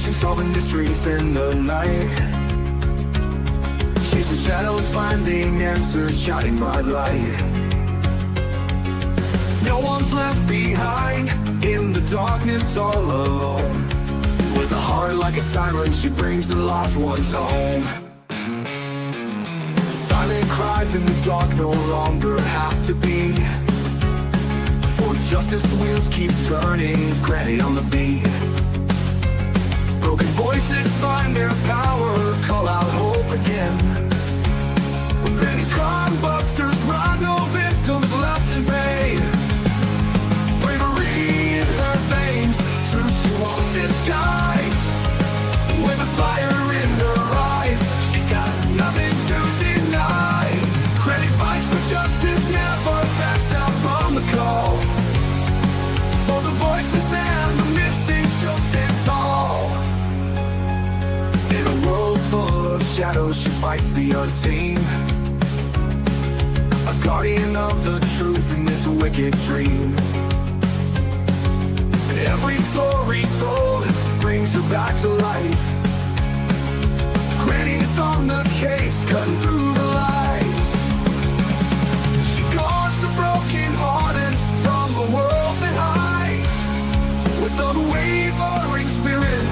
investigation, solving mysteries in the night. Chasing shadows, finding answers, shining bright light. No one's left behind in the darkness, all alone. With a heart like a siren, she brings the lost ones home. Silent cries in the dark no longer have to be, for justice wheels keep turning, granny on the beat. Broken voices find their power, call out hope again. When pennies crime busters ride, no victims left in vain. Bravery in her veins, truth she won't disguise. With a fire in her eyes, she's got nothing to deny. Granny fights for justice, never backs down from the call. For the voiceless and the missing, she'll stand tall. In a world full of shadows, she fights the unseen, a guardian of the truth in this wicked dream. Every story told brings her back to life. Granny's on the case, cutting through the lies. She guards the broken hearted from the world that hides. With unwavering spirit,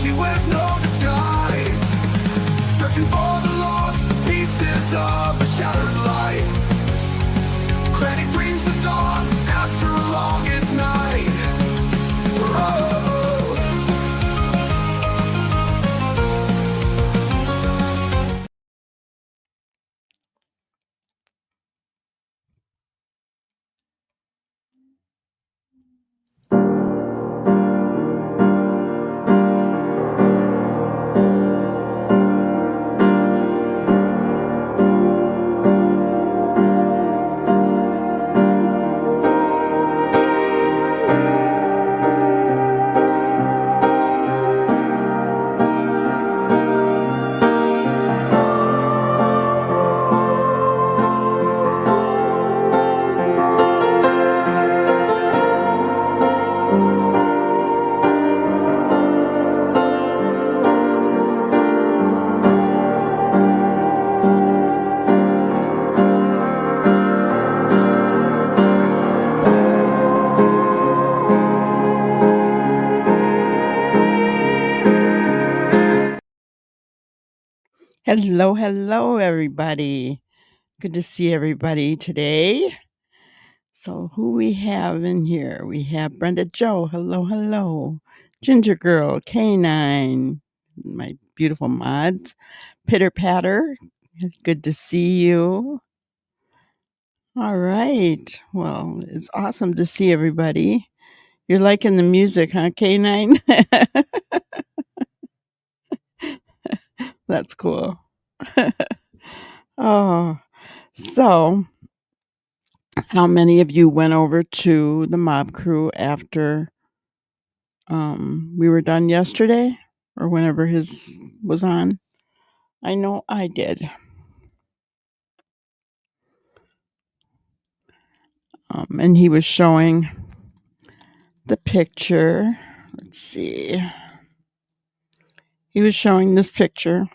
she wears no disguise. Searching for the lost pieces of a shattered life. Granny brings the dawn after a longest night. Hello, everybody. Good to see everybody today. So who we have in here? We have Brenda Joe. Hello. Ginger Girl, K9, my beautiful mods. Pitter Patter, good to see you. All right. Well, it's awesome to see everybody. You're liking the music, huh, K9? That's cool. Oh, so how many of you went over to the Mob Crew after we were done yesterday or whenever his was on? I know I did. And he was showing the picture. Let's see. He was showing this picture,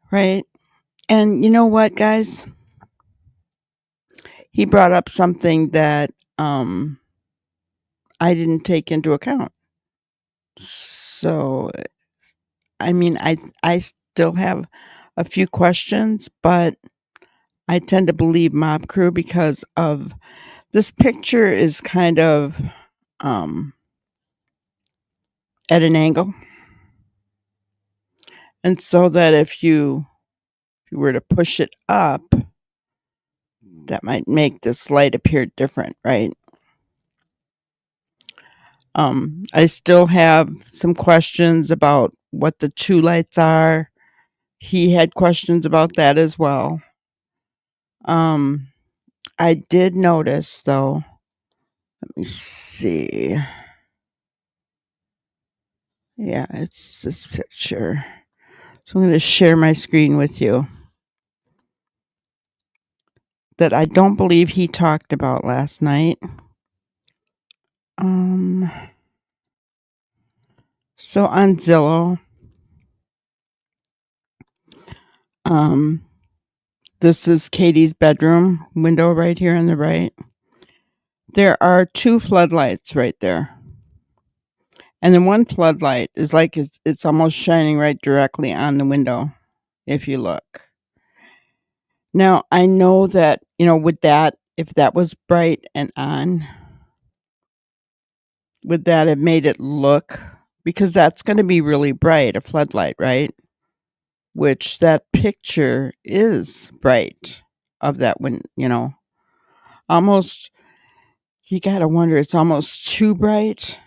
right? And you know what, guys? He brought up something that I didn't take into account. So, I mean, I still have a few questions, but I tend to believe Mob Crew because of this picture is kind of at an angle. And so that if you were to push it up, that might make this light appear different, right? I still have some questions about what the two lights are. He had questions about that as well. I did notice, though, let me see. Yeah, it's this picture. So I'm going to share my screen with you. That I don't believe he talked about last night. So on Zillow, this is Katie's bedroom window right here on the right. There are 2 floodlights right there. And the one floodlight is like it's almost shining right directly on the window if you look. Now, I know that, with that, if that was bright and on, would that have made it look, because that's going to be really bright, a floodlight, right? Which that picture is bright of that when, almost, you got to wonder, it's almost too bright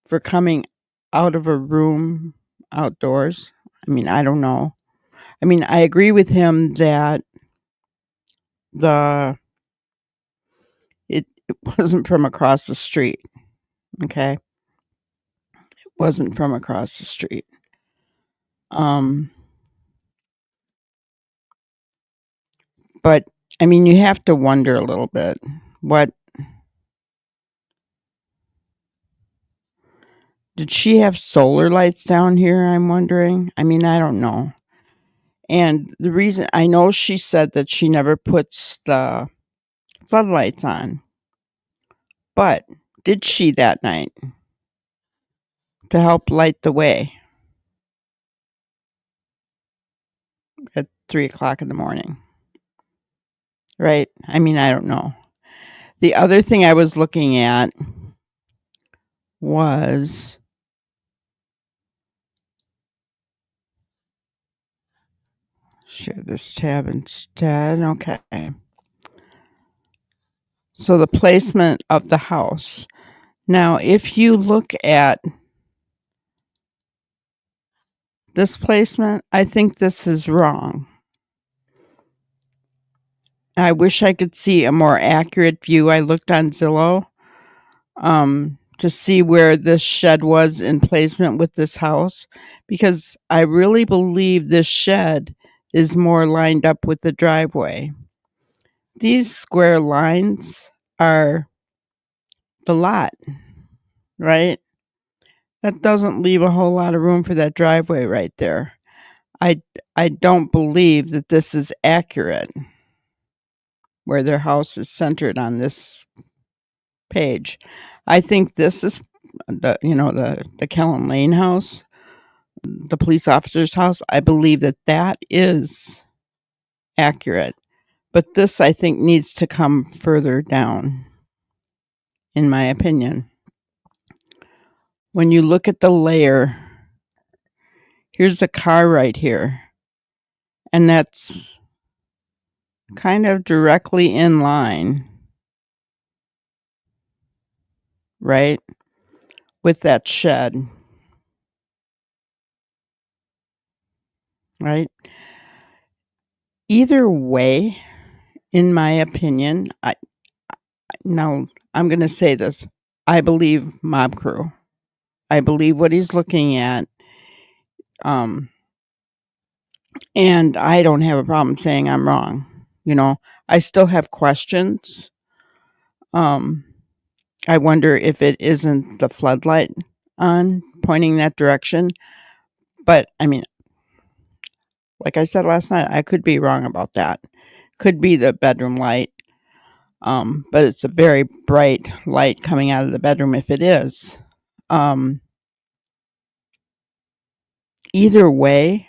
for coming out of a room outdoors. I mean, I don't know. I mean, I agree with him that the it wasn't from across the street. Okay. It wasn't from across the street. Um but I mean, you have to wonder a little bit. What did she have solar lights down here? I'm wondering. I mean, I don't know. And the reason I know, she said that she never puts the floodlights on. But did she that night to help light the way at 3 o'clock in the morning? Right? I mean, I don't know. The other thing I was looking at was share this tab instead. Okay. So the placement of the house. Now, if you look at this placement, I think this is wrong. I wish I could see a more accurate view. I looked on Zillow to see where this shed was in placement with this house, because I really believe this shed is more lined up with the driveway. These square lines are the lot, right? That doesn't leave a whole lot of room for that driveway right there. I don't believe that this is accurate, where their house is centered on this page. I think this is the Kellen Lane house, the police officer's house. I believe that that is accurate. But this, I think, needs to come further down, in my opinion. When you look at the layer, here's a car right here, and that's kind of directly in line, right, with that shed, right? Either way, in my opinion, now I'm going to say this. I believe Mob Crew. I believe what he's looking at. And I don't have a problem saying I'm wrong. I still have questions. Um, I wonder if it isn't the floodlight on pointing that direction. But I mean, like I said last night, I could be wrong about that. Could be the bedroom light. But it's a very bright light coming out of the bedroom if it is. Either way,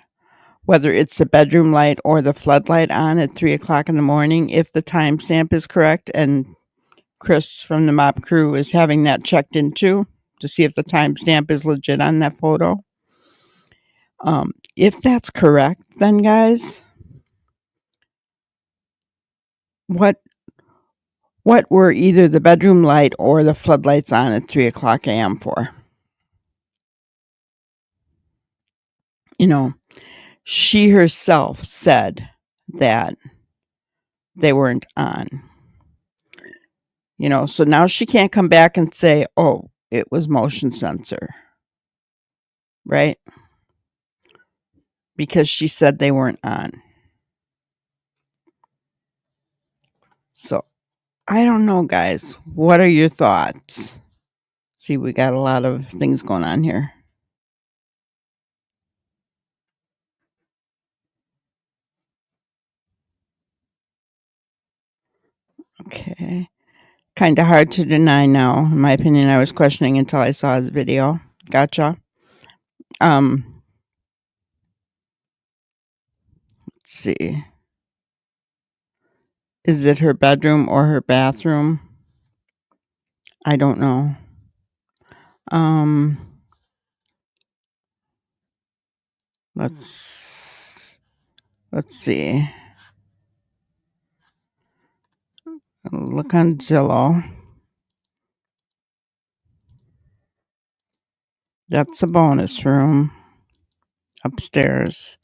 whether it's the bedroom light or the floodlight on at 3 o'clock in the morning, if the timestamp is correct, and Chris from the Mop Crew is having that checked into to see if the timestamp is legit on that photo. If that's correct, then guys, what were either the bedroom light or the floodlights on at 3 o'clock a.m. for? She herself said that they weren't on. So now she can't come back and say, oh, it was motion sensor, right? Because she said they weren't on. So I don't know, guys. What are your thoughts? See, we got a lot of things going on here. Okay. Kinda hard to deny now, in my opinion. I was questioning until I saw his video. Gotcha. Um, let's see. Is it her bedroom or her bathroom? I don't know. Um, let's see. Look on Zillow. That's a bonus room upstairs.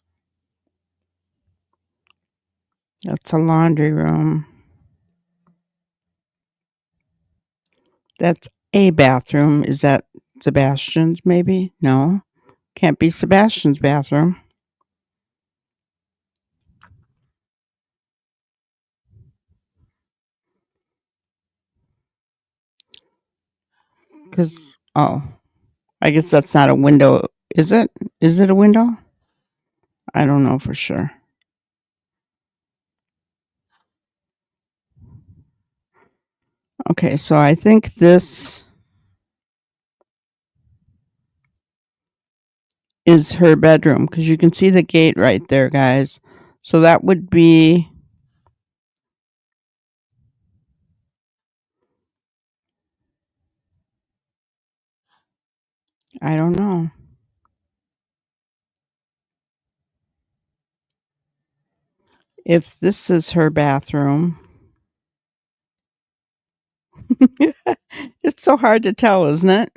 That's a laundry room. That's a bathroom. Is that Sebastian's maybe? No. Can't be Sebastian's bathroom. Because, oh, I guess that's not a window. Is it? Is it a window? I don't know for sure. Okay, so I think this is her bedroom because you can see the gate right there, guys. So that would be, I don't know. If this is her bathroom, it's so hard to tell, isn't it?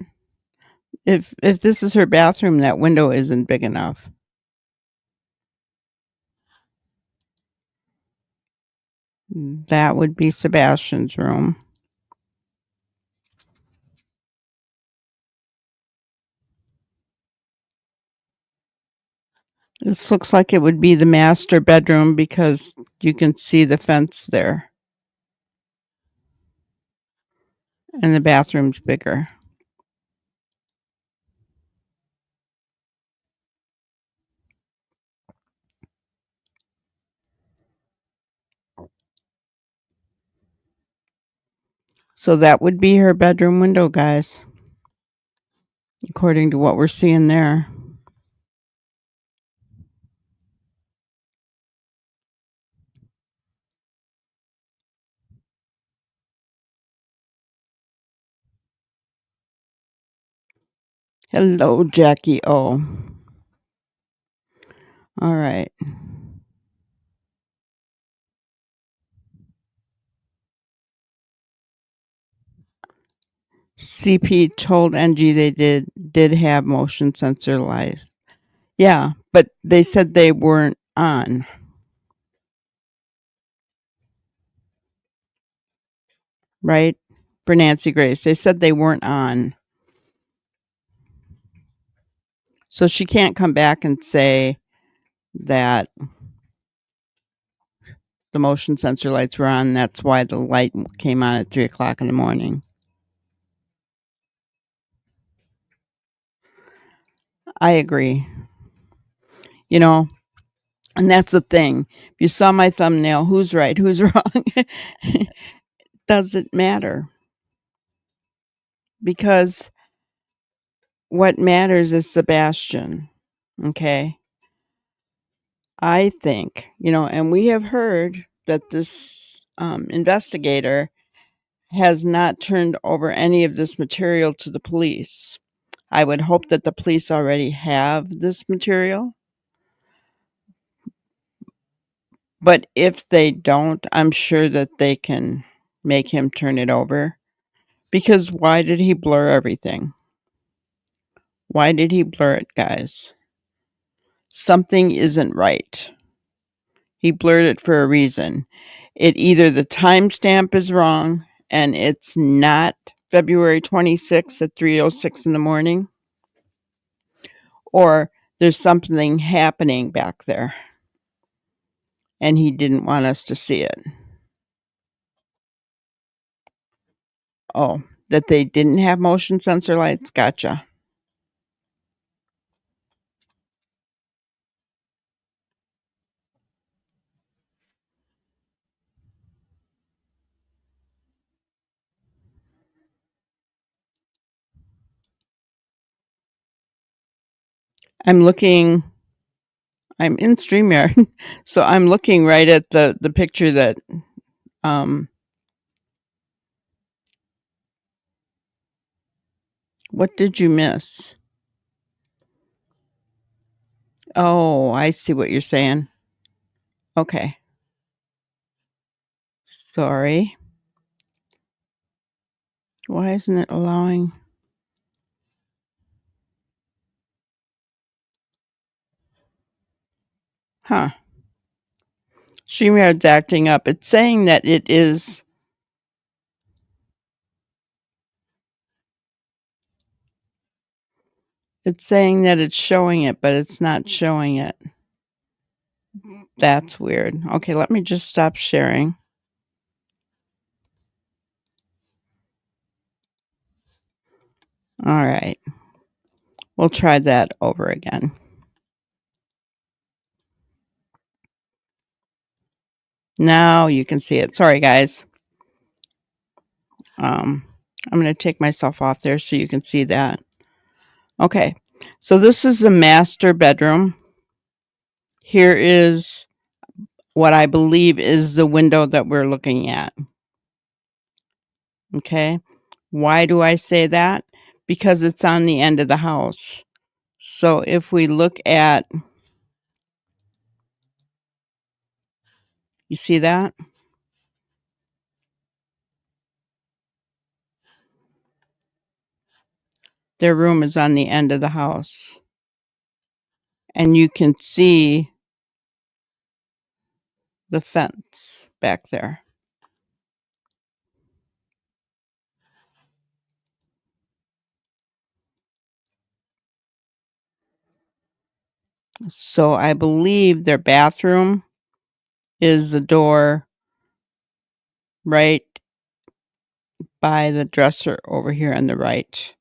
If this is her bathroom, that window isn't big enough. That would be Sebastian's room. This looks like it would be the master bedroom because you can see the fence there. And the bathroom's bigger. So that would be her bedroom window, guys, according to what we're seeing there. Hello, Jackie O. All right. CP told NG they did have motion sensor lights. Yeah, but they said they weren't on. Right? For Nancy Grace. They said they weren't on. So she can't come back and say that the motion sensor lights were on. That's why the light came on at 3:00 in the morning. I agree. You know, and that's the thing. If you saw my thumbnail, who's right, who's wrong? Doesn't matter. Because what matters is Sebastian. Okay. I think, and we have heard that this investigator has not turned over any of this material to the police. I would hope that the police already have this material. But if they don't, I'm sure that they can make him turn it over. Because why did he blur everything? Why did he blur it, guys? Something isn't right. He blurred it for a reason. Either the timestamp is wrong and it's not February 26th at 3:06 in the morning, or there's something happening back there and he didn't want us to see it. Oh, that they didn't have motion sensor lights? Gotcha. I'm in StreamYard, so I'm looking right at the picture that, what did you miss? Oh, I see what you're saying. Okay. Sorry. Why isn't it allowing? Huh. StreamYard's acting up. It's saying that it's saying that it's showing it, but it's not showing it. That's weird. Okay, let me just stop sharing. All right. We'll try that over again. Now you can see it. Sorry, guys. I'm going to take myself off there so you can see that. Okay. So this is the master bedroom. Here is what I believe is the window that we're looking at. Okay. Why do I say that? Because it's on the end of the house. So if we look at, you see that? Their room is on the end of the house. And you can see the fence back there. So I believe their bathroom is the door right by the dresser over here on the right.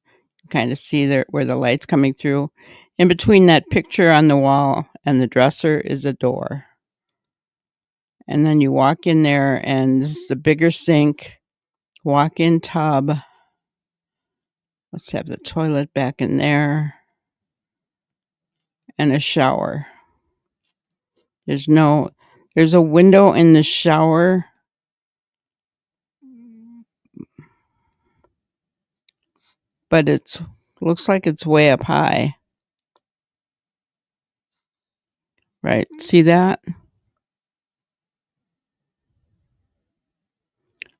Kind of see there where the light's coming through. In between that picture on the wall and the dresser is a door. And then you walk in there, and this is the bigger sink, walk-in tub. Let's have the toilet back in there, and a shower. There's a window in the shower, but looks like it's way up high. Right, see that?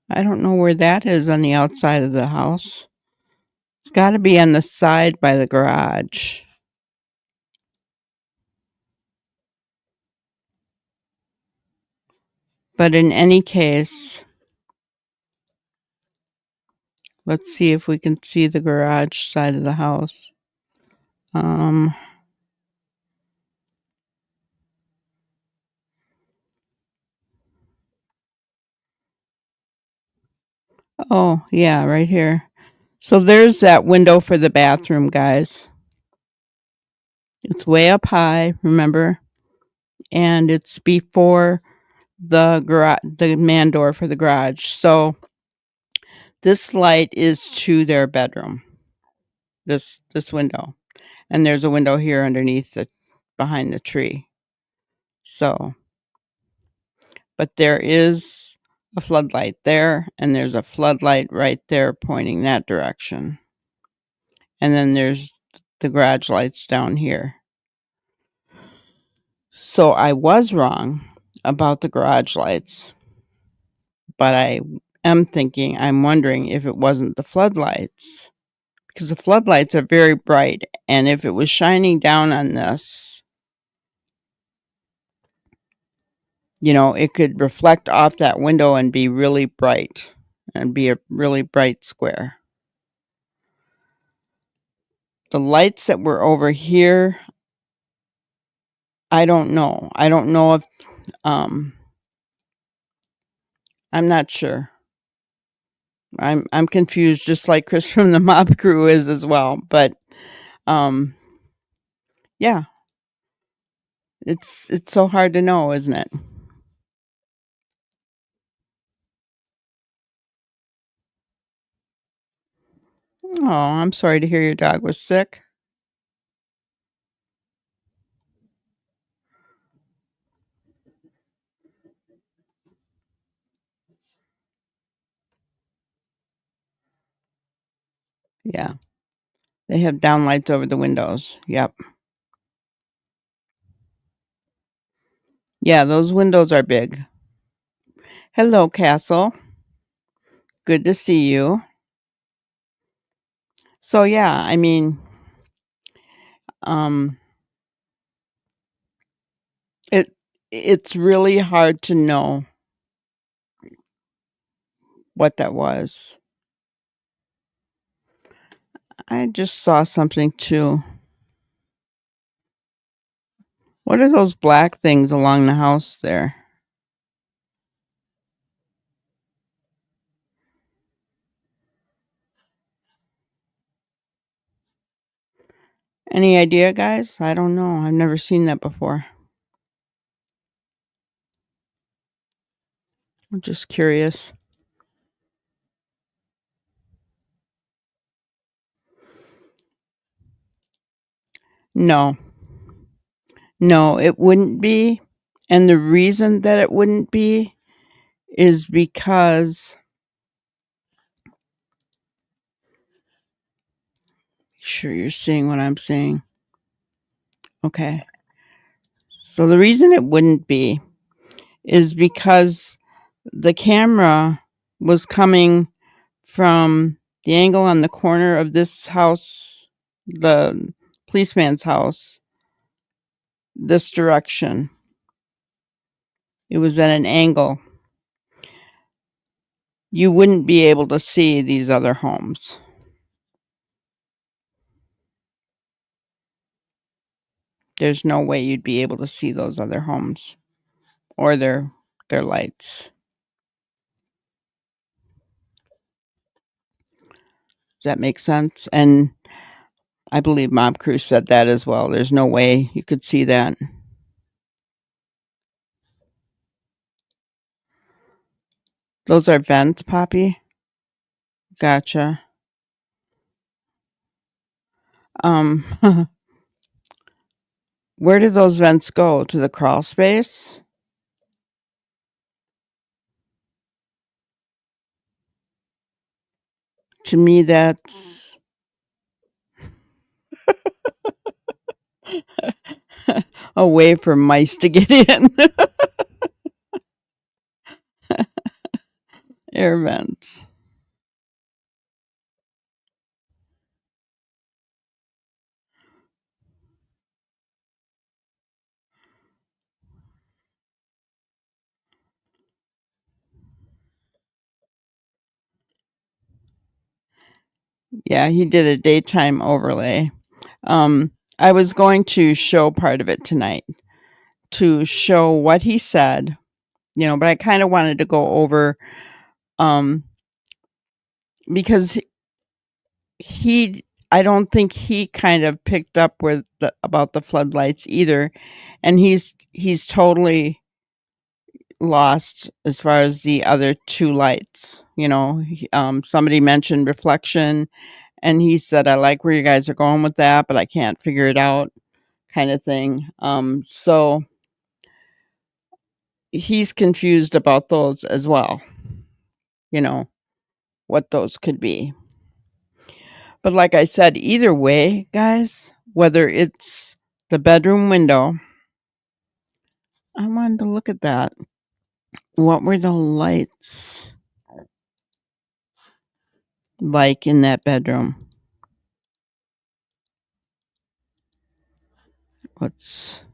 I don't know where that is on the outside of the house. It's got to be on the side by the garage. But in any case, let's see if we can see the garage side of the house. Oh, yeah, right here. So there's that window for the bathroom, guys. It's way up high, remember? And it's before the man door for the garage. So this light is to their bedroom. This window. And there's a window here underneath behind the tree. So, but there is a floodlight there, and there's a floodlight right there pointing that direction. And then there's the garage lights down here. So I was wrong about the garage lights, but I'm wondering if it wasn't the floodlights, because the floodlights are very bright, and if it was shining down on this, it could reflect off that window and be really bright and be a really bright square. The lights that were over here, I don't know. I don't know if, I'm not sure. I'm confused, just like Chris from the Mob Crew is as well. But, yeah, it's so hard to know, isn't it? Oh, I'm sorry to hear your dog was sick. Yeah. They have downlights over the windows. Yep. Yeah, those windows are big. Hello, Castle. Good to see you. So yeah, I mean, um, it it's really hard to know what that was. I just saw something too. What are those black things along the house there? Any idea, guys? I don't know. I've never seen that before. I'm just curious. No. No, it wouldn't be. And the reason that it wouldn't be is because sure you're seeing what I'm seeing. Okay. So the reason it wouldn't be is because the camera was coming from the angle on the corner of this house, the policeman's house, this direction. It was at an angle. You wouldn't be able to see these other homes. There's no way you'd be able to see those other homes or their lights. Does that make sense? And I believe Mob Crew said that as well. There's no way you could see that. Those are vents, Poppy? Gotcha. Um, where do those vents go? To the crawl space? To me, that's a way for mice to get in. Air vents. Yeah, he did a daytime overlay. I was going to show part of it tonight to show what he said, but I kind of wanted to go over um because he I don't think he kind of picked up with about the floodlights either, and he's totally lost as far as the other two lights. Somebody mentioned reflection, and he said, "I like where you guys are going with that, but I can't figure it out," kind of thing. So he's confused about those as well. What those could be. But like I said, either way, guys, whether it's the bedroom window, I wanted to look at that. What were the lights like in that bedroom? Let's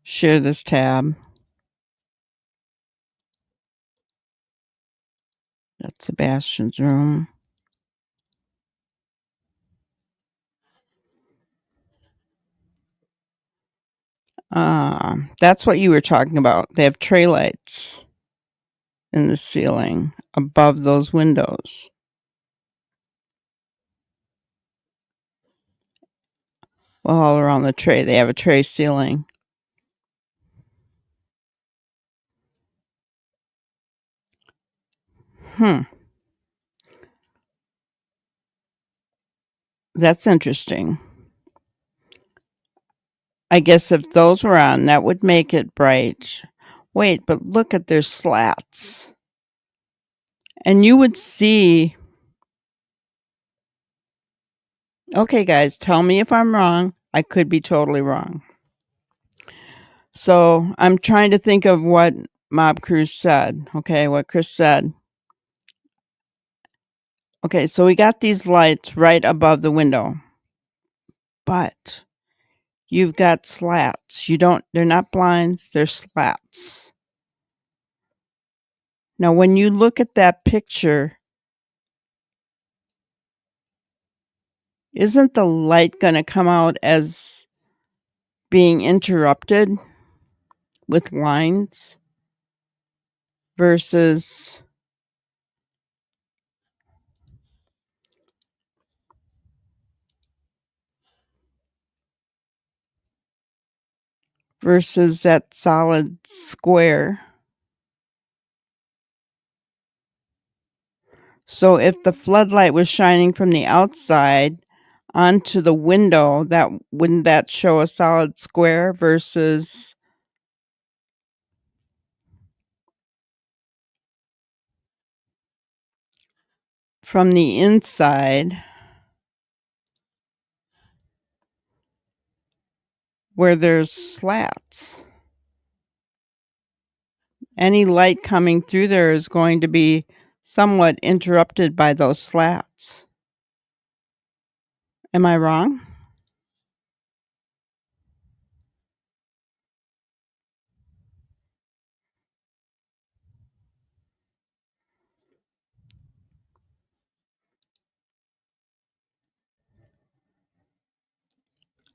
share this tab. That's Sebastian's room. That's what you were talking about. They have tray lights in the ceiling above those windows. Well, all around the tray. They have a tray ceiling. That's interesting. I guess if those were on, that would make it bright. Wait, but look at their slats. And you would see Okay, guys, tell me if I'm wrong. I could be totally wrong. So I'm trying to think of what Mob Cruz said. Okay, what Chris said. Okay, so we got these lights right above the window, but you've got slats. They're not blinds, they're slats. Now, when you look at that picture, isn't the light going to come out as being interrupted with lines versus that solid square? So if the floodlight was shining from the outside onto the window, wouldn't that show a solid square versus from the inside where there's slats? Any light coming through there is going to be somewhat interrupted by those slats. Am I wrong?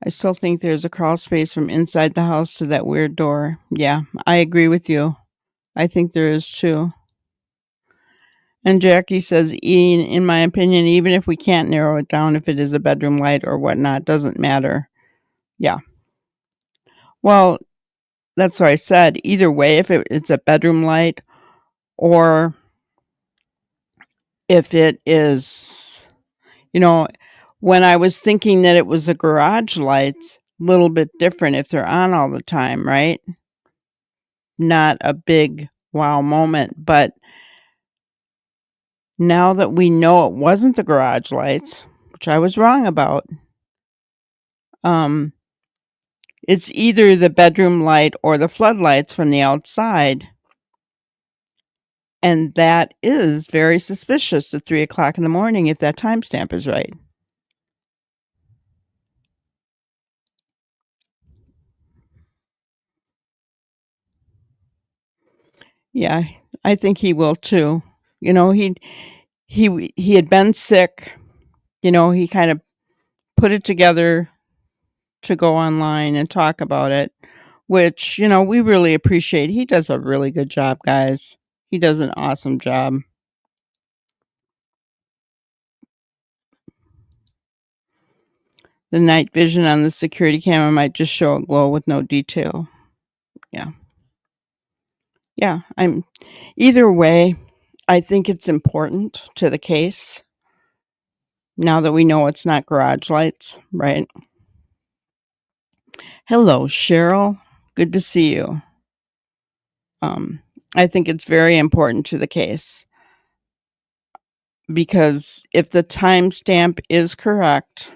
I still think there's a crawl space from inside the house to that weird door. Yeah, I agree with you. I think there is too. And Jackie says, in my opinion, even if we can't narrow it down, if it is a bedroom light or whatnot, doesn't matter. Yeah. Well, that's what I said. Either way, if it's a bedroom light or if it is, when I was thinking that it was a garage lights, a little bit different if they're on all the time, right? Not a big wow moment. But now that we know it wasn't the garage lights, which I was wrong about, it's either the bedroom light or the floodlights from the outside. And that is very suspicious at 3:00 in the morning if that timestamp is right. Yeah, I think he will too. He had been sick. He kind of put it together to go online and talk about it, which, we really appreciate. He does a really good job, guys. He does an awesome job. The night vision on the security camera might just show a glow with no detail. Yeah. Yeah, either way, I think it's important to the case now that we know it's not garage lights, right? Hello, Cheryl. Good to see you. I think it's very important to the case because if the timestamp is correct,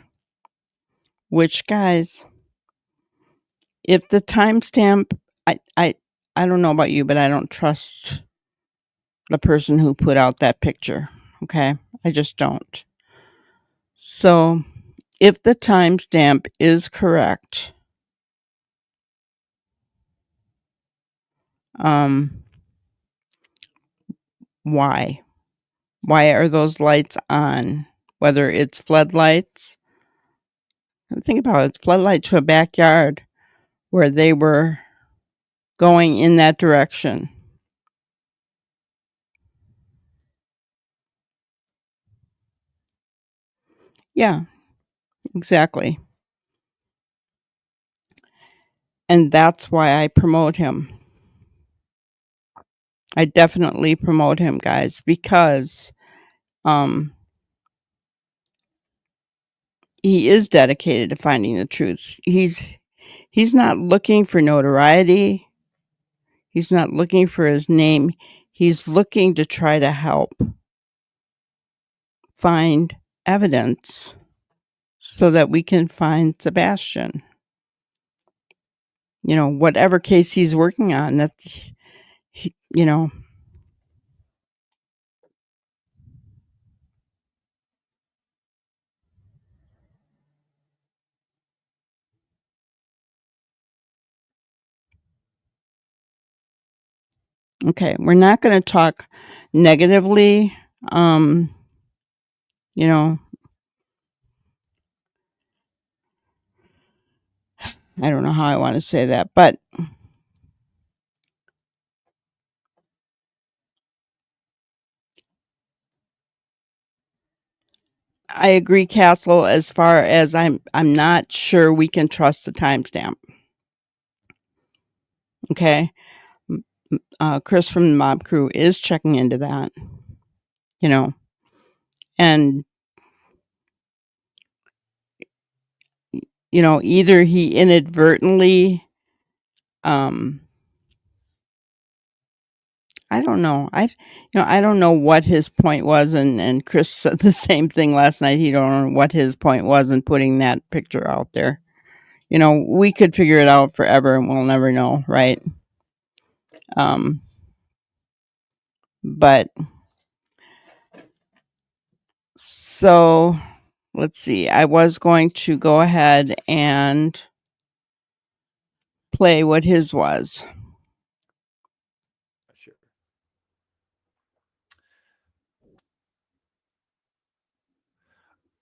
which, guys, if the timestamp, I don't know about you, but I don't trust the person who put out that picture. Okay, I just don't. So, if the timestamp is correct, why? Why are those lights on? Whether it's floodlights, think about it, floodlight to a backyard where they were going in that direction. Yeah, exactly. And that's why I promote him. I definitely promote him, guys, because he is dedicated to finding the truth. He's not looking for notoriety. He's not looking for his name. He's looking to try to help find evidence so that we can find Sebastian. You know, whatever case he's working on, that's, you know. Okay, we're not going to talk negatively. You know, I don't know how I want to say that, but I agree, Castle, as far as I'm not sure we can trust the timestamp. Okay. Chris from the mob crew is checking into that, you know, and, you know, either he inadvertently, I don't know. I don't know what his point was, and Chris said the same thing last night. He don't know what his point was in putting that picture out there. You know, we could figure it out forever and we'll never know, right? Um, but so let's see. I was going to go ahead and play what his was. Sure.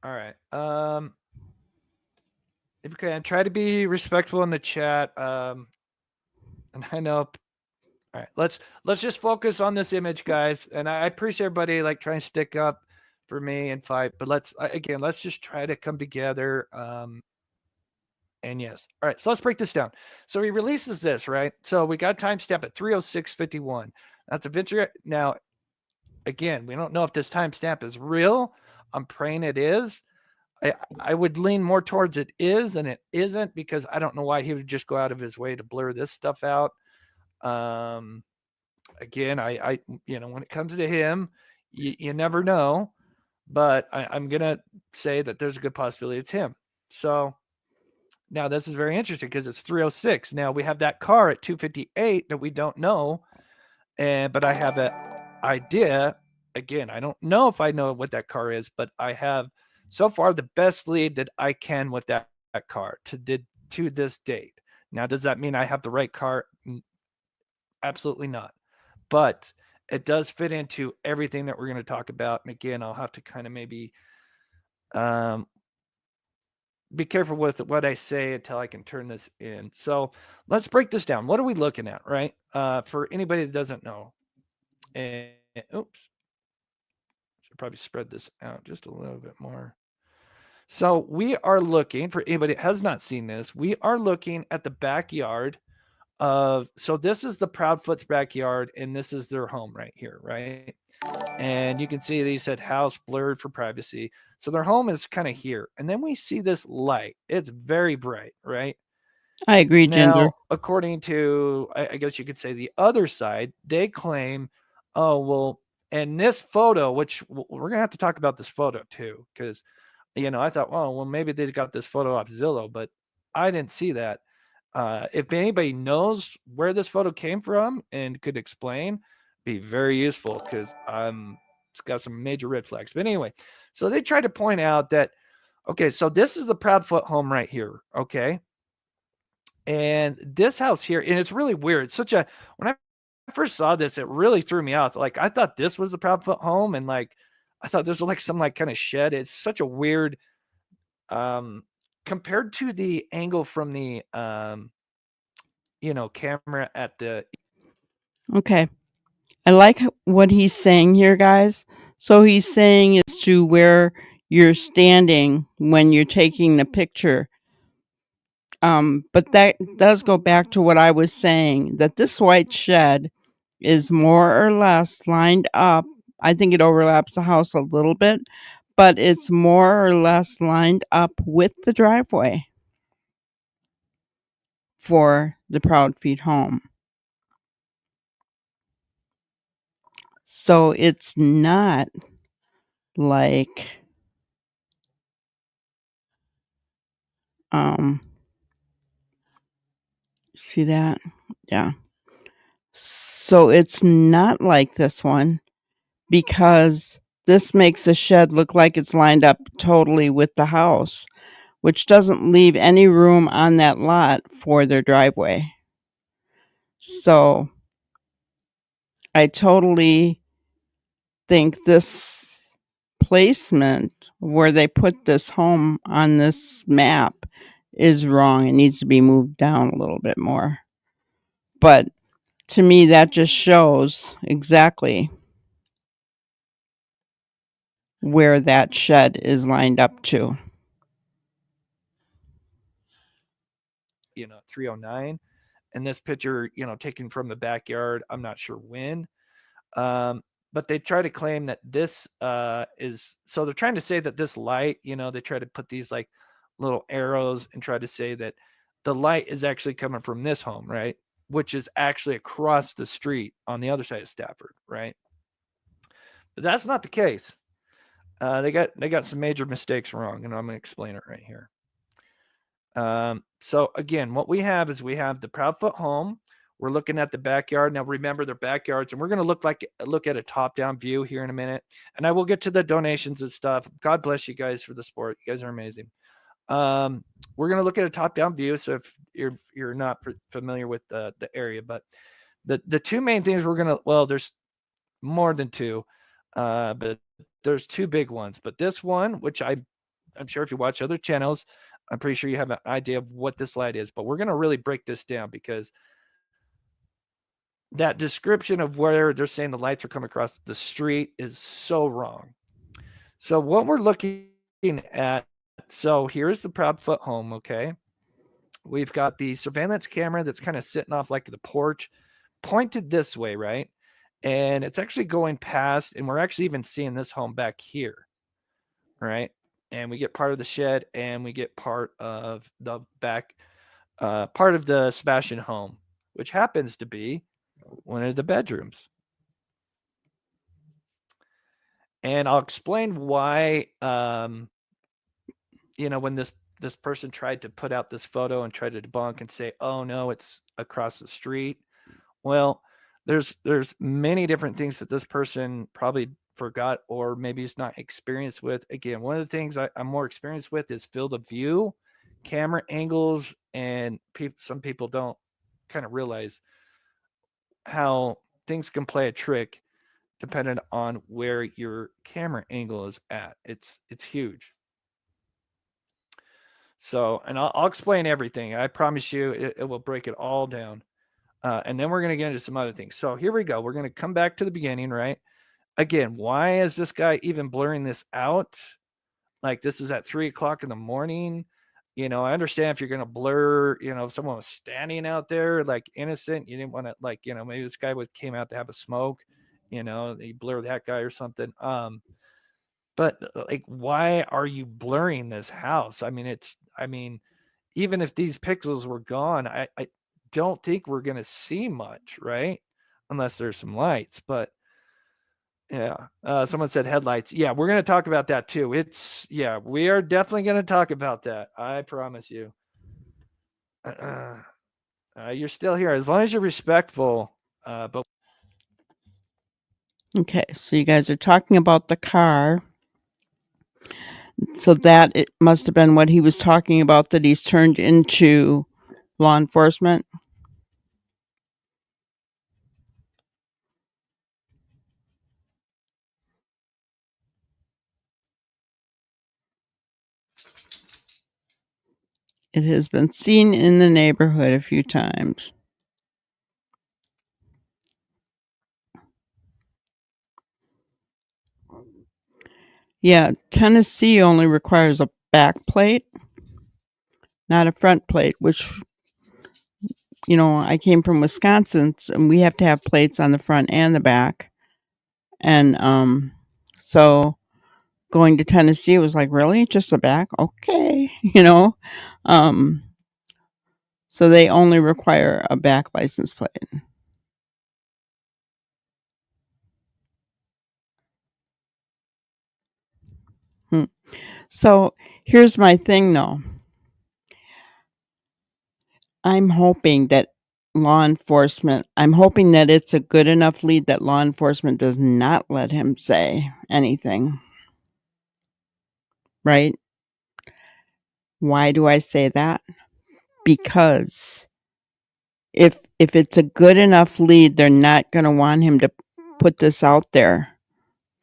All right. If you can try to be respectful in the chat. And I know. All right, let's just focus on this image, guys. And I appreciate everybody like trying to stick up for me and fight. But let's just try to come together. And yes. All right. So let's break this down. So he releases this, right? So we got timestamp at 3:06:51. That's a video. Now, again, we don't know if this timestamp is real. I'm praying it is. I would lean more towards it is than it isn't, because I don't know why he would just go out of his way to blur this stuff out. Again, I when it comes to him, you never know, but I'm gonna say that there's a good possibility it's him. So now this is very interesting because it's 3:06. Now we have that car at 2:58 that we don't know, but I have an idea. Again, I don't know if I know what that car is, but I have so far the best lead that I can with that car to this date. Now, does that mean I have the right car? Absolutely not. But it does fit into everything that we're going to talk about. And again, I'll have to kind of maybe be careful with what I say until I can turn this in. So let's break this down. What are we looking at, right? For anybody that doesn't know, and oops, should probably spread this out just a little bit more. So we are looking, for anybody that has not seen this, we are looking at the backyard of, so this is the Proudfoot's backyard, and this is their home right here, right? And you can see they said house blurred for privacy. So their home is kind of here. And then we see this light. It's very bright, right? I agree, Ginger. Now, according to, I guess you could say the other side, they claim, oh, well, and this photo, which we're going to have to talk about this photo too, because, I thought, oh, well, maybe they got this photo off Zillow, but I didn't see that. If anybody knows where this photo came from and could explain, be very useful, because it's got some major red flags. But anyway, so they tried to point out that, okay, so this is the Proudfoot home right here, okay? And this house here, and it's really weird. It's such a, when I first saw this, it really threw me out. Like, I thought this was the Proudfoot home, and like, I thought this was like some like kind of shed. It's such a weird, compared to the angle from the, camera at the. Okay. I like what he's saying here, guys. So he's saying it's to where you're standing when you're taking the picture. But that does go back to what I was saying, that this white shed is more or less lined up. I think it overlaps the house a little bit, but it's more or less lined up with the driveway for the Proudfeet home. So it's not like See that? Yeah. So it's not like this one because this makes the shed look like it's lined up totally with the house, which doesn't leave any room on that lot for their driveway. So I totally think this placement where they put this home on this map is wrong. It needs to be moved down a little bit more. But to me, that just shows exactly where that shed is lined up to. 309. And this picture, taken from the backyard, I'm not sure when. But they try to claim that this is, so they're trying to say that this light, they try to put these like little arrows and try to say that the light is actually coming from this home, right? Which is actually across the street on the other side of Stafford, right? But that's not the case. They got some major mistakes wrong, and I'm going to explain it right here. So again, what we have is we have the Proudfoot home. We're looking at the backyard. Now remember their backyards, and we're going to look at a top-down view here in a minute. And I will get to the donations and stuff. God bless you guys for the support. You guys are amazing. We're going to look at a top-down view. So if you're not familiar with the area, but the two main things we're going to, well, there's more than two, but there's two big ones. But this one, which I'm sure if you watch other channels, I'm pretty sure you have an idea of what this light is, but we're going to really break this down because that description of where they're saying the lights are coming across the street is so wrong. So what we're looking at, so here's the Proudfoot home, okay? We've got the surveillance camera that's kind of sitting off like the porch, pointed this way, right? And it's actually going past, and we're actually even seeing this home back here, right? And we get part of the shed, and we get part of the back, part of the Sebastian home, which happens to be one of the bedrooms. And I'll explain why, when this person tried to put out this photo and try to debunk and say, oh no, it's across the street. Well, there's many different things that this person probably forgot or maybe is not experienced with. Again, one of the things I'm more experienced with is field of view, camera angles, and some people don't kind of realize how things can play a trick depending on where your camera angle is at. It's huge. So, and I'll explain everything. I promise you, it will break it all down. And then we're going to get into some other things. So here we go. We're going to come back to the beginning, right? Again, why is this guy even blurring this out? Like this is at 3:00 in the morning. I understand if you're going to blur, if someone was standing out there like innocent, you didn't want to like, maybe this guy came out to have a smoke, you blur that guy or something. But like, why are you blurring this house? I mean, even if these pixels were gone, I don't think we're going to see much, right? Unless there's some lights, but yeah. Someone said headlights. Yeah, we're going to talk about that too. We are definitely going to talk about that. I promise you. You're still here. As long as you're respectful. But Okay, so you guys are talking about the car. So that it must have been what he was talking about, that he's turned into law enforcement. It has been seen in the neighborhood a few times. Yeah, Tennessee only requires a back plate, not a front plate, which, I came from Wisconsin, and we have to have plates on the front and the back. And so going to Tennessee was like, really? Just the back? Okay. So they only require a back license plate. So here's my thing though. I'm hoping that it's a good enough lead that law enforcement does not let him say anything. Right? Why do I say that? Because if it's a good enough lead, they're not going to want him to put this out there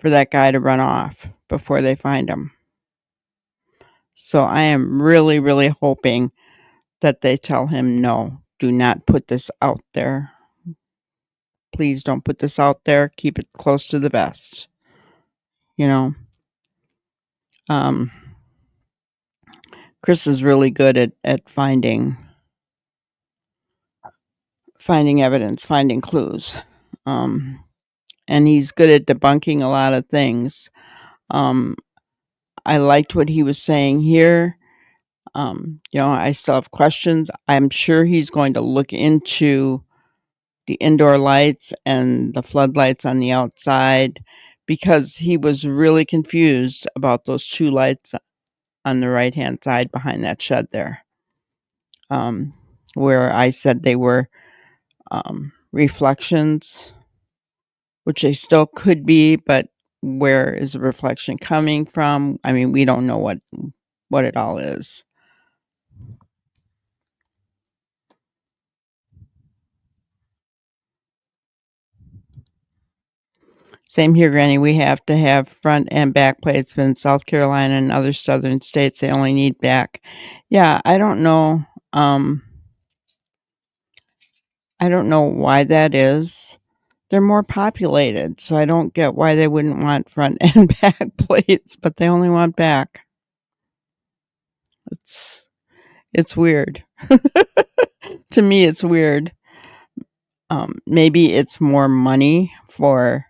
for that guy to run off before they find him. So I am really, really hoping that they tell him, no, do not put this out there. Please don't put this out there. Keep it close to the vest. You know, Chris is really good at finding evidence, finding clues. And he's good at debunking a lot of things. I liked what he was saying here. I still have questions. I'm sure he's going to look into the indoor lights and the floodlights on the outside, because he was really confused about those 2 lights on the right-hand side behind that shed there, where I said they were reflections, which they still could be, but where is the reflection coming from? I mean, we don't know what it all is. Same here, Granny. We have to have front and back plates, but in South Carolina and other southern states, they only need back. Yeah, I don't know. I don't know why that is. They're more populated, so I don't get why they wouldn't want front and back plates, but they only want back. It's weird. To me, it's weird. Maybe it's more money for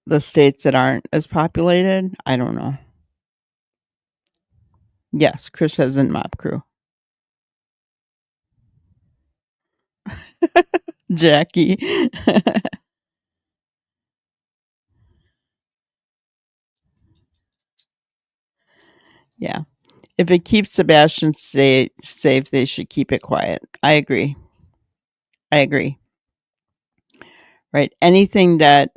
the states that aren't as populated. I don't know. Yes, Chris has a mop crew. Jackie. Yeah. If it keeps Sebastian safe, they should keep it quiet. I agree. Right? Anything that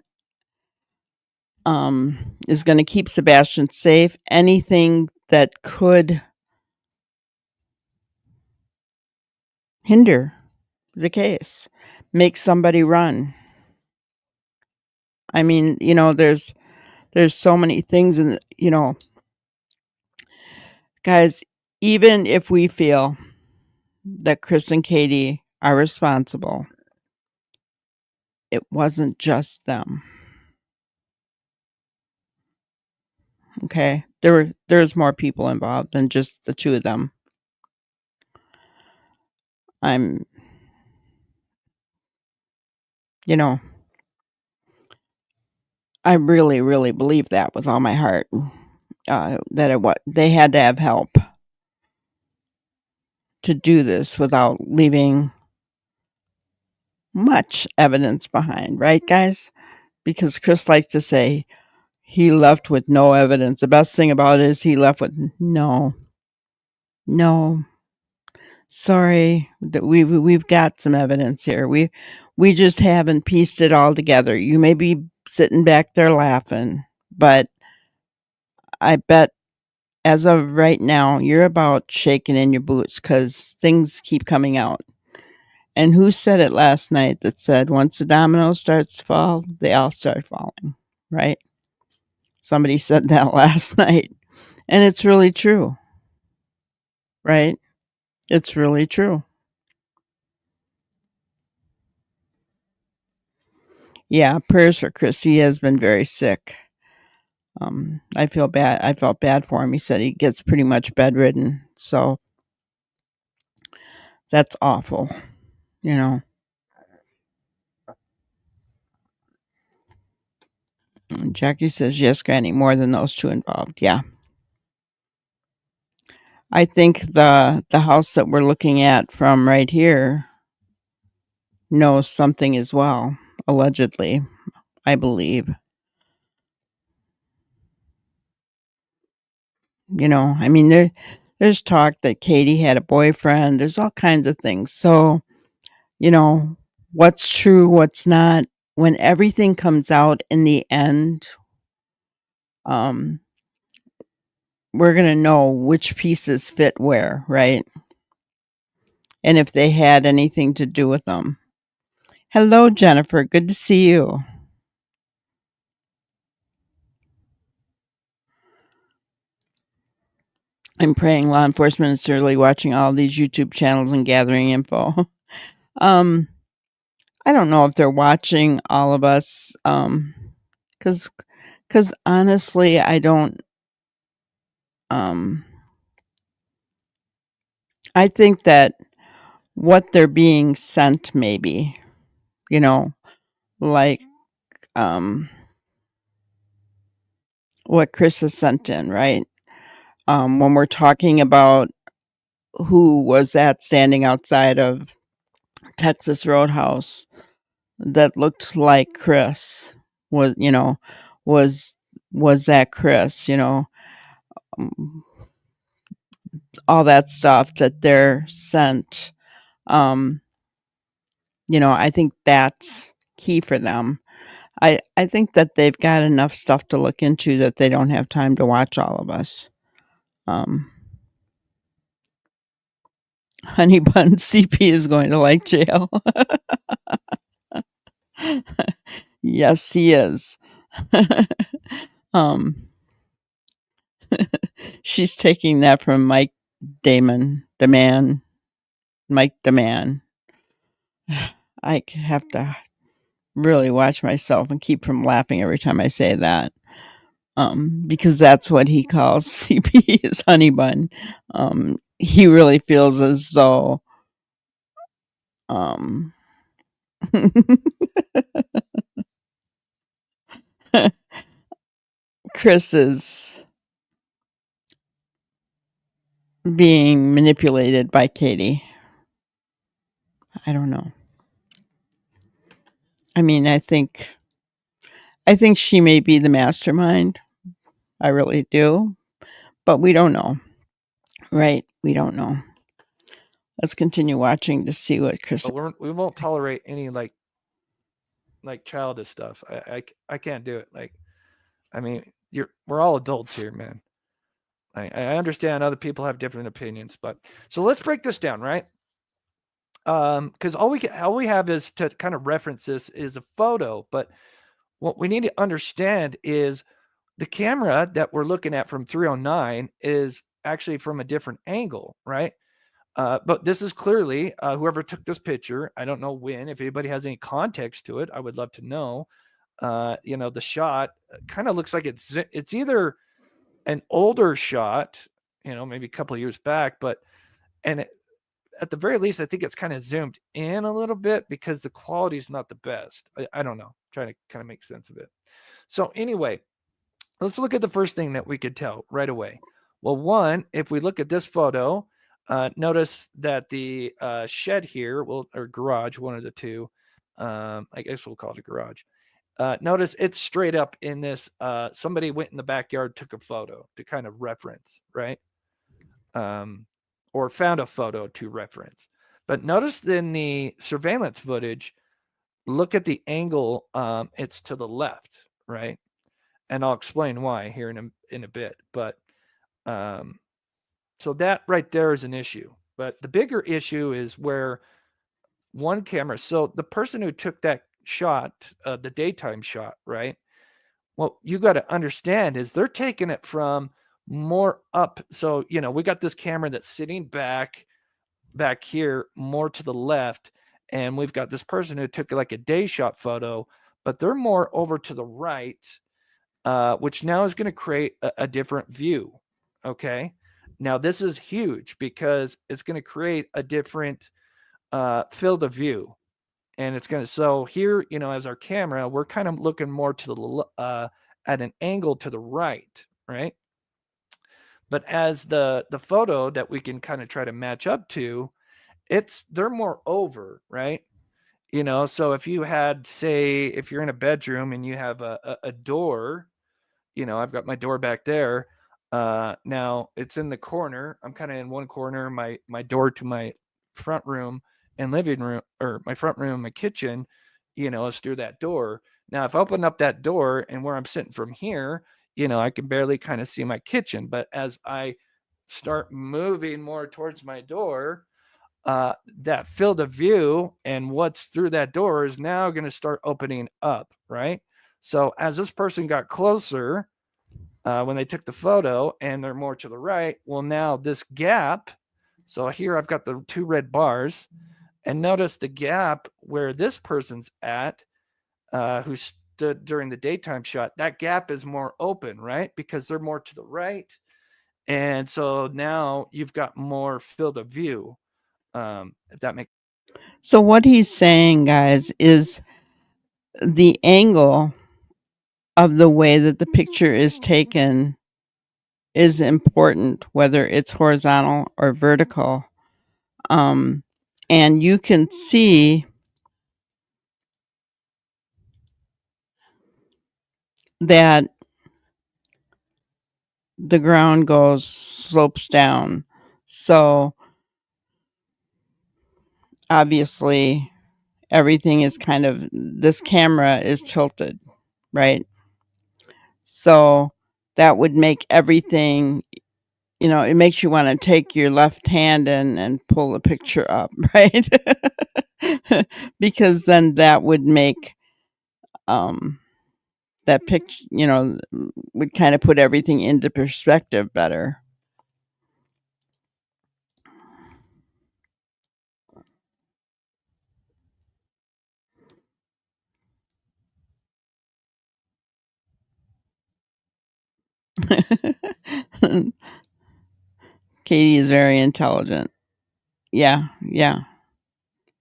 is going to keep Sebastian safe, anything that could hinder the case, make somebody run. I mean, there's so many things, and guys, even if we feel that Chris and Katie are responsible, it wasn't just them. Okay? There's more people involved than just the 2 of them. I'm I really, really believe that with all my heart, that they had to have help to do this without leaving much evidence behind, right, guys? Because Chris likes to say he left with no evidence. The best thing about it is he left with no. Sorry, that we've got some evidence here. We just haven't pieced it all together. You may be sitting back there laughing, but I bet as of right now, you're about shaking in your boots because things keep coming out. And who said it last night that said once the domino starts to fall, they all start falling, right? Somebody said that last night. And it's really true, right? It's really true. Yeah, prayers for Chris. He has been very sick. I feel bad. I felt bad for him. He said he gets pretty much bedridden. So that's awful, you know. And Jackie says, yes, Granny, more than those 2 involved. Yeah. I think the house that we're looking at from right here knows something as well, allegedly, I believe. I mean, there's talk that Katie had a boyfriend. There's all kinds of things. So, what's true, what's not, when everything comes out in the end, we're going to know which pieces fit where, right? And if they had anything to do with them. Hello, Jennifer. Good to see you. I'm praying law enforcement is certainly watching all these YouTube channels and gathering info. I don't know if they're watching all of us, because honestly, I don't. I think that what they're being sent, maybe, like what Chris has sent in, right? When we're talking about who was that standing outside of Texas Roadhouse that looked like Chris, was was that Chris, all that stuff that they're sent. I think that's key for them. I think that they've got enough stuff to look into that they don't have time to watch all of us. Honey Bun CP is going to like jail. Yes, he is. She's taking that from Mike Mike Deman. I have to really watch myself and keep from laughing every time I say that. Because that's what he calls CP is Honey Bun. He really feels as though Chris is being manipulated by Katie. I don't know. I mean, I think she may be the mastermind. I really do. But we don't know. Right? We don't know. Let's continue watching to see what Chris. But we won't tolerate any like childish stuff. I can't do it. Like, I mean, we're all adults here, man. I understand other people have different opinions, but so let's break this down, right? Because all we have is to kind of reference this is a photo, but what we need to understand is the camera that we're looking at from 309 is actually from a different angle, right? But this is clearly whoever took this picture. I don't know when. If anybody has any context to it, I would love to know. The shot kind of looks like it's either an older shot, maybe a couple of years back, at the very least, I think it's kind of zoomed in a little bit because the quality is not the best. I don't know. I'm trying to kind of make sense of it. So anyway, let's look at the first thing that we could tell right away. Well, one, if we look at this photo, notice that the shed here, or garage, one of the two, I guess we'll call it a garage. Notice it's straight up in this. Somebody went in the backyard, took a photo to kind of reference, right? Or found a photo to reference. But notice in the surveillance footage, look at the angle. It's to the left, right? And I'll explain why here in a bit. But so that right there is an issue. But the bigger issue is where one camera. So the person who took that shot, the daytime shot, right? What you got to understand is they're taking it from more up. So, we got this camera that's sitting back here, more to the left. And we've got this person who took like a day shot photo, but they're more over to the right, which now is going to create a different view. Okay. Now this is huge because it's going to create a different field of view. And it's going to, so here, as our camera, we're kind of looking more to the, at an angle to the right, right? But as the photo that we can kind of try to match up to, they're more over, right? So if you had, say, if you're in a bedroom and you have a door, I've got my door back there, Now it's in the corner. I'm kind of in one corner. My door to my front room and living room, or my front room, my kitchen, is through that door. Now, if I open up that door and where I'm sitting from here, I can barely kind of see my kitchen. But as I start moving more towards my door, that field of view and what's through that door is now going to start opening up, right? So as this person got closer, when they took the photo and they're more to the right, well, now this gap. So here I've got the two red bars, and notice the gap where this person's at, who stood during the daytime shot. That gap is more open, right? Because they're more to the right. And so now you've got more field of view. If that makes So what he's saying, guys, is the angle of the way that the picture is taken is important, whether it's horizontal or vertical. And you can see that the ground slopes down. So obviously everything is this camera is tilted, right? So that would make everything, it makes you want to take your left hand and pull the picture up, right? Because then that would make that picture, would kind of put everything into perspective better. Katie is very intelligent. Yeah, yeah.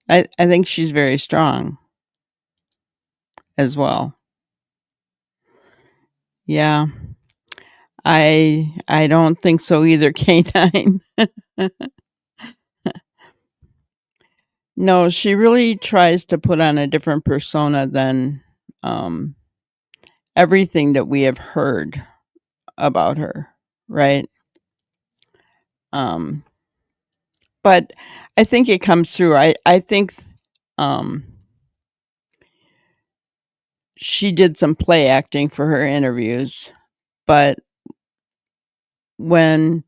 I think she's very strong as well. Yeah. I don't think so either, K9. No, she really tries to put on a different persona than um, everything that we have heard about her, right? Um, but I think it comes through. I think um, she did some play acting for her interviews, but when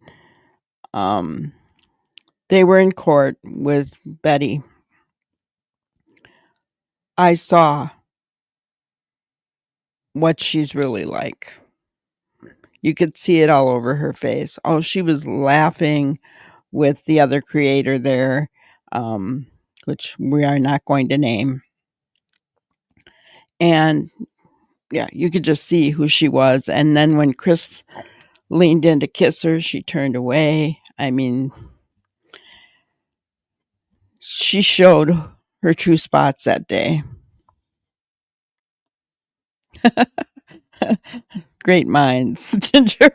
they were in court with Betty, I saw what she's really like. You could see it all over her face. Oh, she was laughing with the other creator there, which we are not going to name. And yeah, you could just see who she was. And then when Chris leaned in to kiss her, she turned away. I mean, she showed her true spots that day. Great minds, Ginger.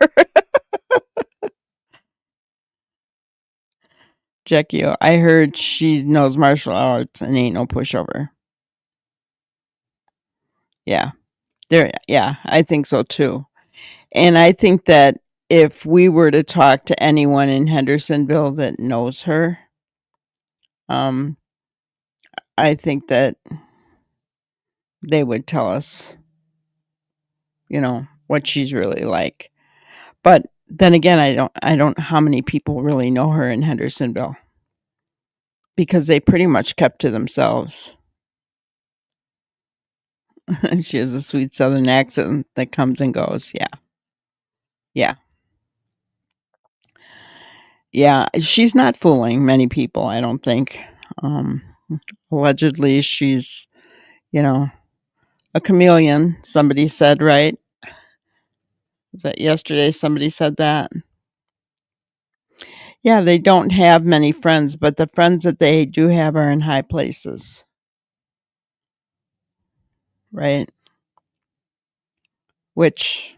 Jackie, I heard she knows martial arts and ain't no pushover. Yeah. Yeah, I think so too. And I think that if we were to talk to anyone in Hendersonville that knows her, um, I think that they would tell us, what she's really like. But then again, I don't know how many people really know her in Hendersonville because they pretty much kept to themselves. She has a sweet Southern accent that comes and goes. Yeah. Yeah. Yeah. She's not fooling many people, I don't think. Um, Allegedly, she's, you know, a chameleon, somebody said, right? Was that yesterday somebody said that? Yeah, they don't have many friends, but the friends that they do have are in high places, right? Which,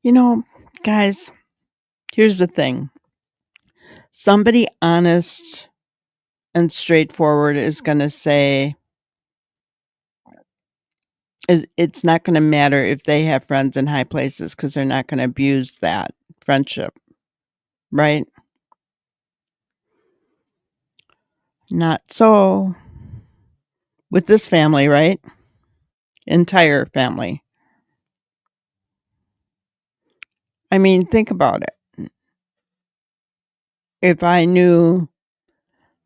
you know, guys, here's the thing. Somebody honest and straightforward is going to say, It's not going to matter if they have friends in high places because they're not going to abuse that friendship, right? Not so with this family, right? Entire family. I mean, think about it. If I knew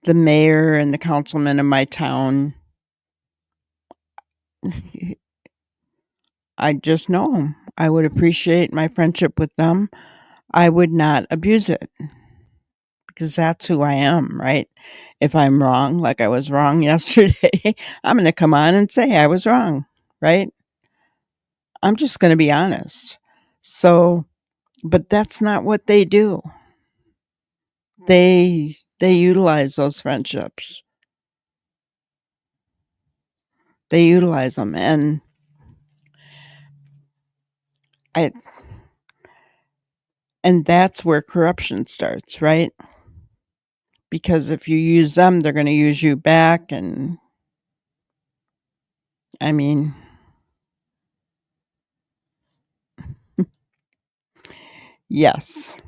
the mayor and the councilman of my town, I'd just know them. I would appreciate my friendship with them. I would not abuse it because that's who I am, right? If I'm wrong, like I was wrong yesterday, I'm going to come on and say I was wrong, right? I'm just going to be honest. So, but that's not what they do. They utilize those friendships. They utilize them, and I and that's where corruption starts, right? Because if you use them, they're going to use you back, and I mean, yes.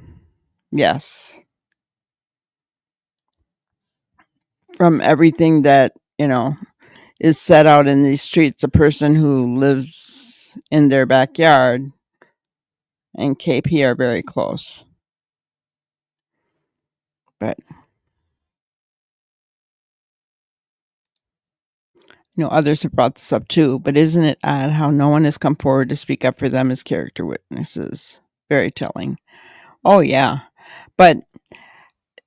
Yes. From everything that, is set out in these streets, a person who lives in their backyard and KP are very close. But others have brought this up too, but isn't it odd how no one has come forward to speak up for them as character witnesses? Very telling. Oh yeah. But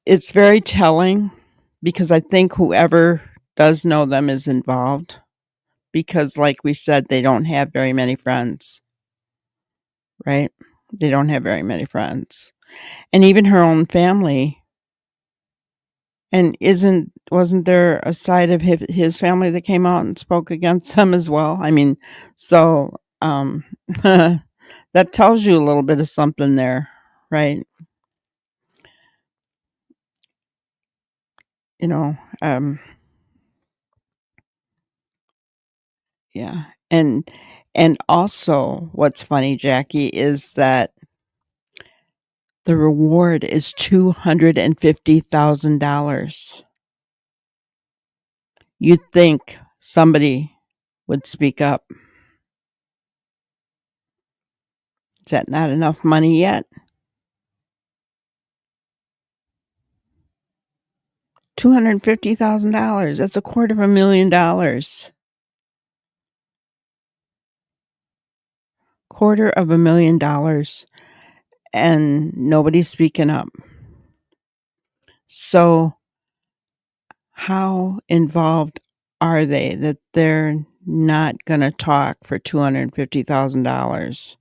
it's very telling because I think whoever does know them is involved because like we said, they don't have very many friends, right? They don't have very many friends. And even her own family. And wasn't there a side of his family that came out and spoke against him as well? I mean, so that tells you a little bit of something there, right? You know, yeah. And also what's funny, Jackie, is that the reward is $250,000. You'd think somebody would speak up. Is that not enough money yet? $250,000. That's $250,000. $250,000, and nobody's speaking up. So how involved are they that they're not going to talk for $250,000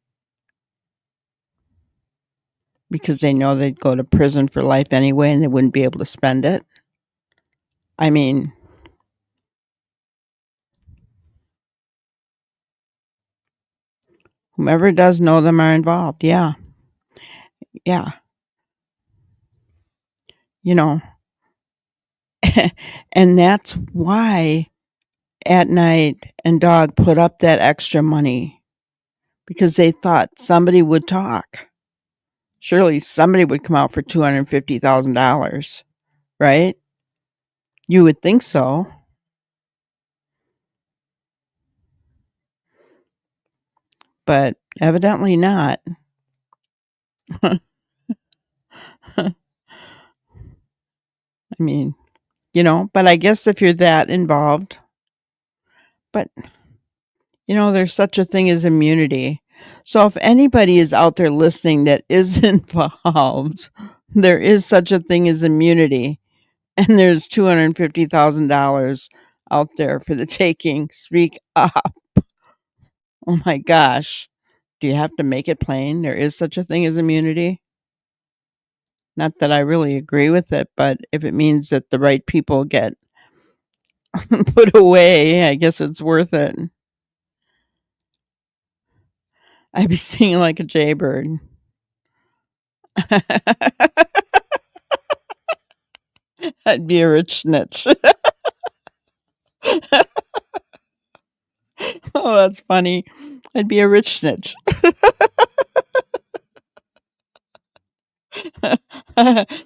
because they know they'd go to prison for life anyway and they wouldn't be able to spend it? I mean, whomever does know them are involved. Yeah. Yeah. You know, and that's why At Night and Dog put up that extra money because they thought somebody would talk. Surely somebody would come out for $250,000, right? You would think so. But evidently not. I mean, but I guess if you're that involved, but there's such a thing as immunity. So if anybody is out there listening that is involved, there is such a thing as immunity. And there's $250,000 out there for the taking. Speak up. Oh my gosh. Do you have to make it plain? There is such a thing as immunity. Not that I really agree with it, but if it means that the right people get put away, I guess it's worth it. I'd be singing like a jaybird. I'd be a rich snitch. Oh, that's funny. I'd be a rich snitch.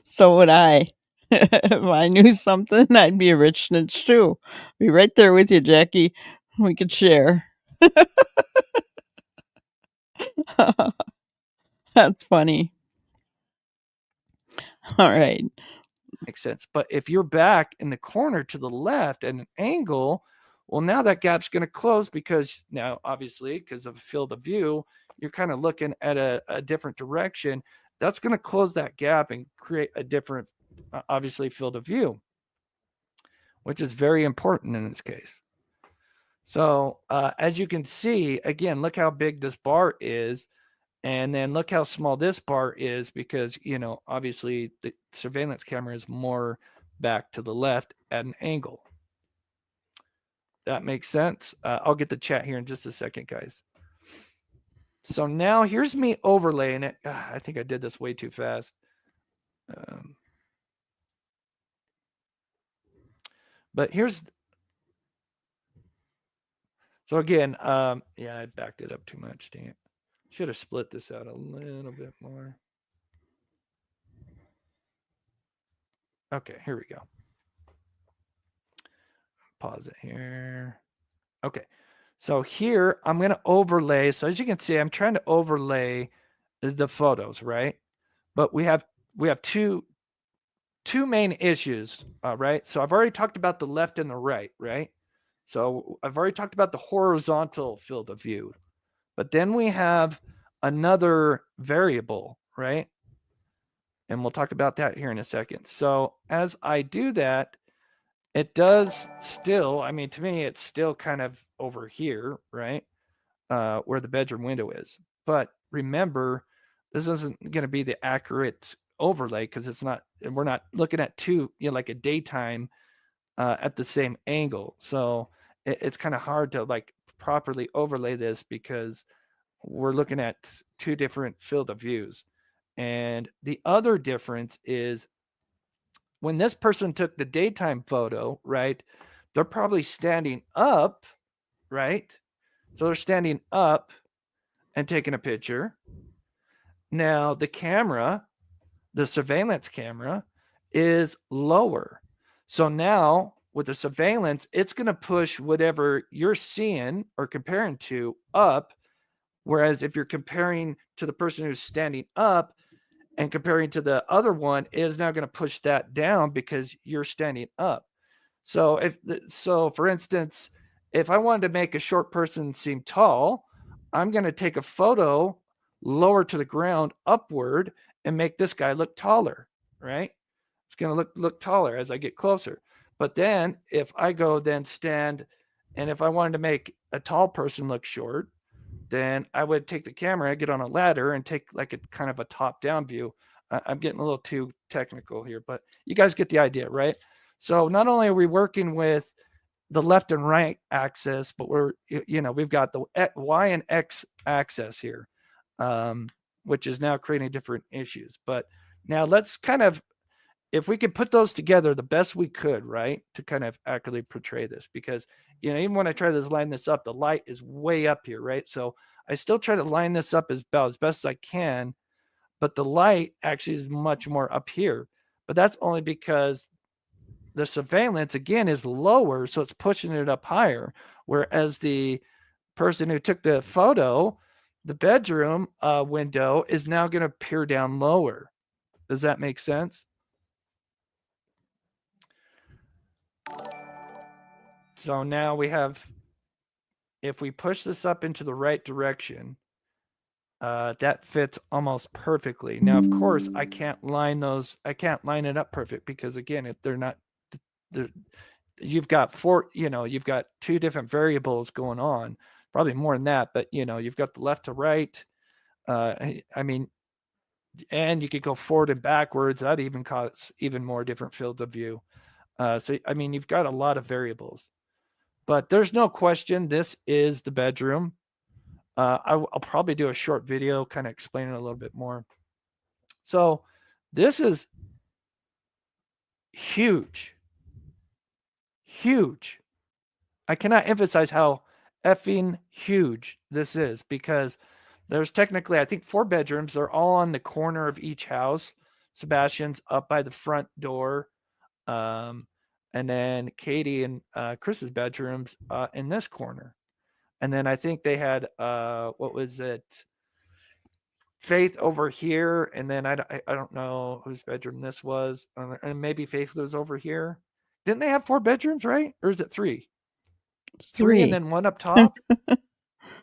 So would I. If I knew something, I'd be a rich snitch too. Be right there with you, Jackie. We could share. That's funny. All right. Makes sense. But if you're back in the corner to the left at an angle, well, now that gap's going to close because now, obviously, because of field of view, you're kind of looking at a different direction. That's going to close that gap and create a different, obviously, field of view, which is very important in this case. So as you can see, again, look how big this bar is. And then look how small this bar is because, obviously the surveillance camera is more back to the left at an angle. That makes sense. I'll get the chat here in just a second, guys. So now here's me overlaying it. I think I did this way too fast. But here's, so again, yeah, I backed it up too much. Dang it. Should have split this out a little bit more. Okay, here we go. Pause it here. Okay, so here I'm going to overlay. So as you can see, I'm trying to overlay the photos, right? But we have two main issues, right? So I've already talked about the left and the right, right? So I've already talked about the horizontal field of view. But then we have another variable, right? And we'll talk about that here in a second. So as I do that, it does still, I mean, to me, it's still kind of over here, right? Where the bedroom window is. But remember, this isn't going to be the accurate overlay because it's not, we're not looking at two, like a daytime at the same angle. So it's kind of hard to like properly overlay this because we're looking at two different field of views. And the other difference is when this person took the daytime photo, right, they're probably standing up, right? So they're standing up and taking a picture. Now the camera, the surveillance camera, is lower. So now with the surveillance, it's going to push whatever you're seeing or comparing to up. Whereas if you're comparing to the person who's standing up and comparing to the other one, is now going to push that down because you're standing up. So for instance, if I wanted to make a short person seem tall, I'm going to take a photo lower to the ground upward and make this guy look taller, right? It's going to look taller as I get closer. But then if I go then stand, and if I wanted to make a tall person look short, then I would take the camera, get on a ladder, and take like a kind of a top-down view. I'm getting a little too technical here, but you guys get the idea, right? So not only are we working with the left and right axis, but we've got the Y and X axis here, which is now creating different issues. But now let's kind of, if we could put those together the best we could, right, to kind of accurately portray this, because even when I try to line this up, the light is way up here, right? So I still try to line this up as best as I can, but the light actually is much more up here. But that's only because the surveillance again is lower, so it's pushing it up higher. Whereas the person who took the photo, the bedroom window is now going to peer down lower. Does that make sense? So now we have, if we push this up into the right direction, that fits almost perfectly. Now, of course, I can't line it up perfect because again, if they're not, you've got you've got two different variables going on, probably more than that, but you've got the left to right. I mean, and you could go forward and backwards. That even cause even more different fields of view. So, I mean, you've got a lot of variables. But there's no question this is the bedroom. I'll probably do a short video kind of explaining a little bit more. So this is huge. Huge. I cannot emphasize how effing huge this is, because there's technically, I think, 4 bedrooms. They're all on the corner of each house. Sebastian's up by the front door. Um, and then Katie and Chris's bedrooms in this corner. And then I think they had, what was it? Faith over here. And then I don't know whose bedroom this was. And maybe Faith was over here. Didn't they have 4 bedrooms, right? Or is it 3? 3 and 3. then 1 up top?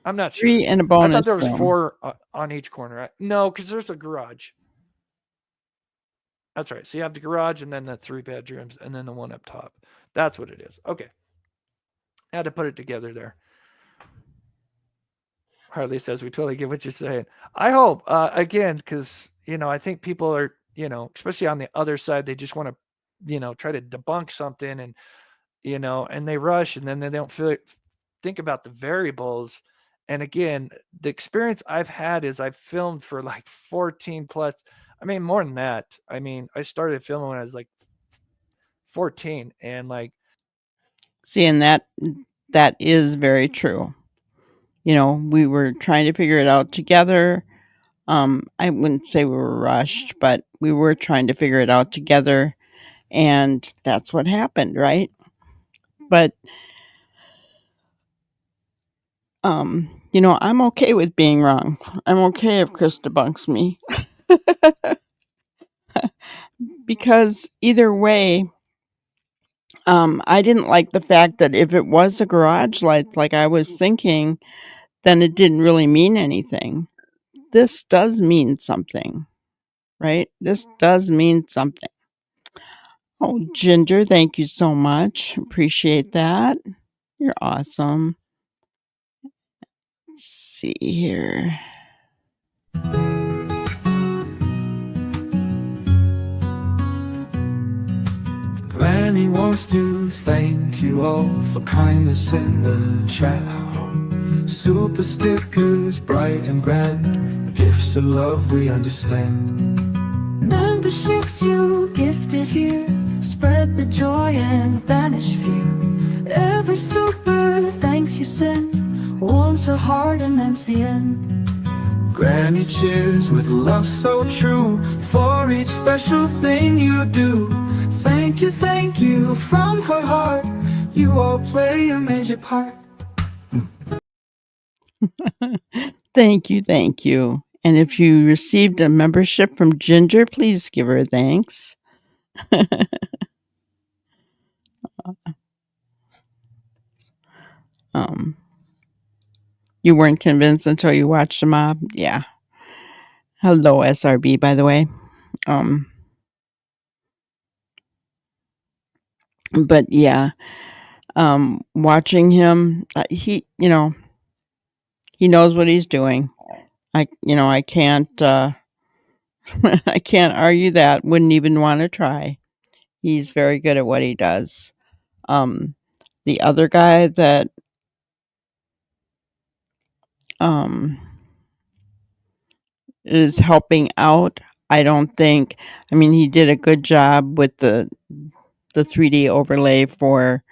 I'm not sure. 3 and a I thought bonus there was room. 4 on each corner. No, because there's a garage. That's right. So you have the garage and then the 3 bedrooms and then the 1 up top. That's what it is. Okay. I had to put it together there. Harley says we totally get what you're saying. I hope, again, because, I think people are, especially on the other side, they just want to, try to debunk something, and, and they rush, and then they don't think about the variables. And again, the experience I've had is I've filmed for like 14 plus. I mean, more than that. I mean, I started filming when I was like 14, and like, See, and that is very true. We were trying to figure it out together. I wouldn't say we were rushed, but we were trying to figure it out together, and that's what happened, right? But I'm okay with being wrong. I'm okay if Chris debunks me. Because either way, I didn't like the fact that if it was a garage light like I was thinking, then it didn't really mean anything. This does mean something, right? This does mean something. Oh, Ginger, thank you so much. Appreciate that. You're awesome. Let's see here. Granny wants to thank you all for kindness in the chat. Super stickers, bright and grand, gifts of love we understand. Memberships you gifted here spread the joy and banish fear. Every super thanks you send warms her heart and ends the end. Granny cheers with love so true for each special thing you do. Thank you from her heart. You all play a major part. Thank you. And if you received a membership from Ginger, please give her thanks. You weren't convinced until you watched the mob? Yeah. Hello, SRB, by the way. But yeah, watching him, he knows what he's doing. I can't, I can't argue that. Wouldn't even want to try. He's very good at what he does. The other guy that, is helping out, I don't think, he did a good job with the 3D overlay for,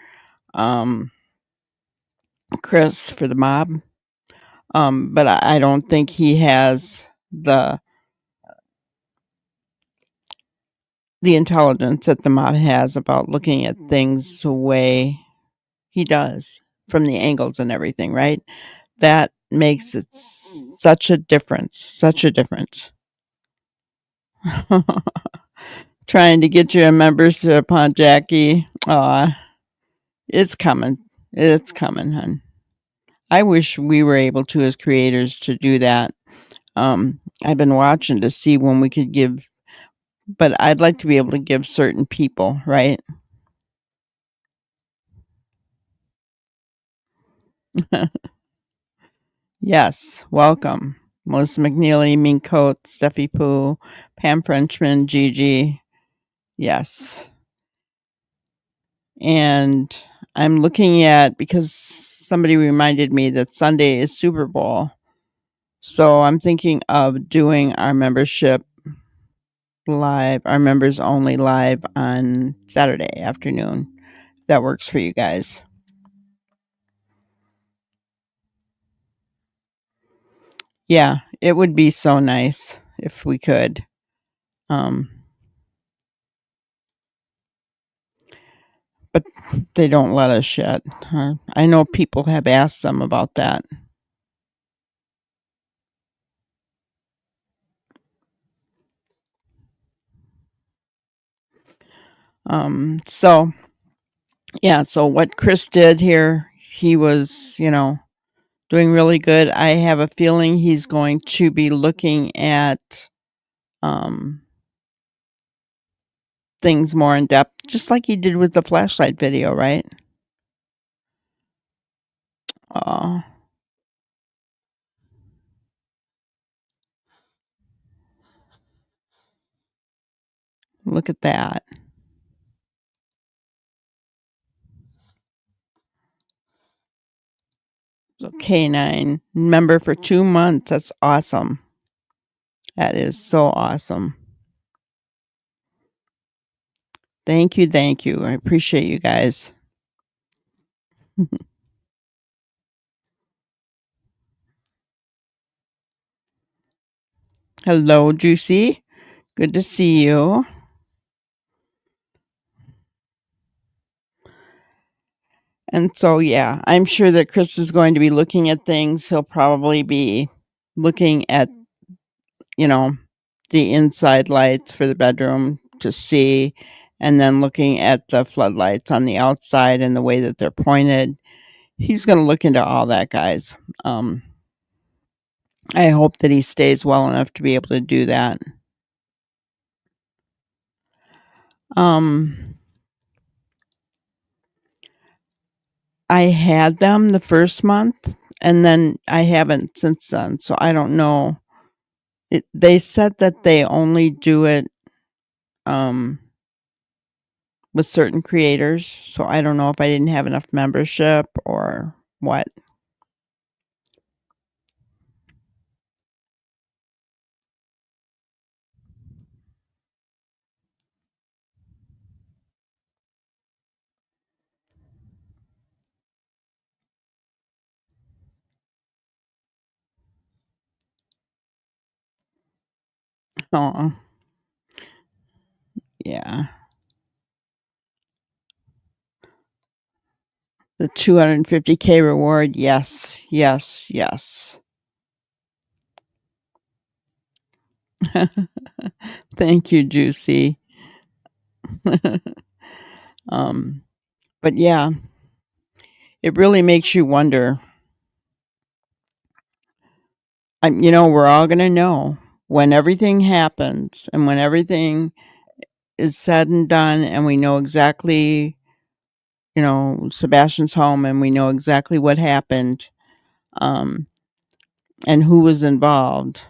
Chris for the mob. But I don't think he has the intelligence that the mob has about looking at things the way he does from the angles and everything, right? That makes it such a difference. Trying to get you a membership on Jackie. It's coming. It's coming, hun. I wish we were able to, as creators, to do that. I've been watching to see when we could give, but I'd like to be able to give certain people, right? Yes, welcome. Melissa McNeely, Mean Coat, Steffi Pooh, Pam Frenchman, Gigi. Yes. And I'm looking at, because somebody reminded me that Sunday is Super Bowl. So I'm thinking of doing our membership live, our members only live on Saturday afternoon. If that works for you guys. Yeah, it would be so nice if we could. But they don't let us yet. I know people have asked them about that. So yeah, so what Chris did here, he was, doing really good. I have a feeling he's going to be looking at things more in depth, just like he did with the flashlight video, right? Oh, look at that. So K9 member for 2 months. That's awesome. That is so awesome. Thank you, thank you. I appreciate you guys. Hello, Juicy. Good to see you. And so, yeah, I'm sure that Chris is going to be looking at things. He'll probably be looking at, the inside lights for the bedroom to see, and then looking at the floodlights on the outside and the way that they're pointed. He's going to look into all that, guys. I hope that he stays well enough to be able to do that. I had them the first month, and then I haven't since then, so I don't know. They said that they only do it with certain creators, so I don't know if I didn't have enough membership or what. Oh, yeah. The 250K reward. Yes, yes, yes. Thank you, Juicy. But yeah, it really makes you wonder. We're all going to know when everything happens and when everything is said and done, and we know exactly, Sebastian's home, and we know exactly what happened, and who was involved.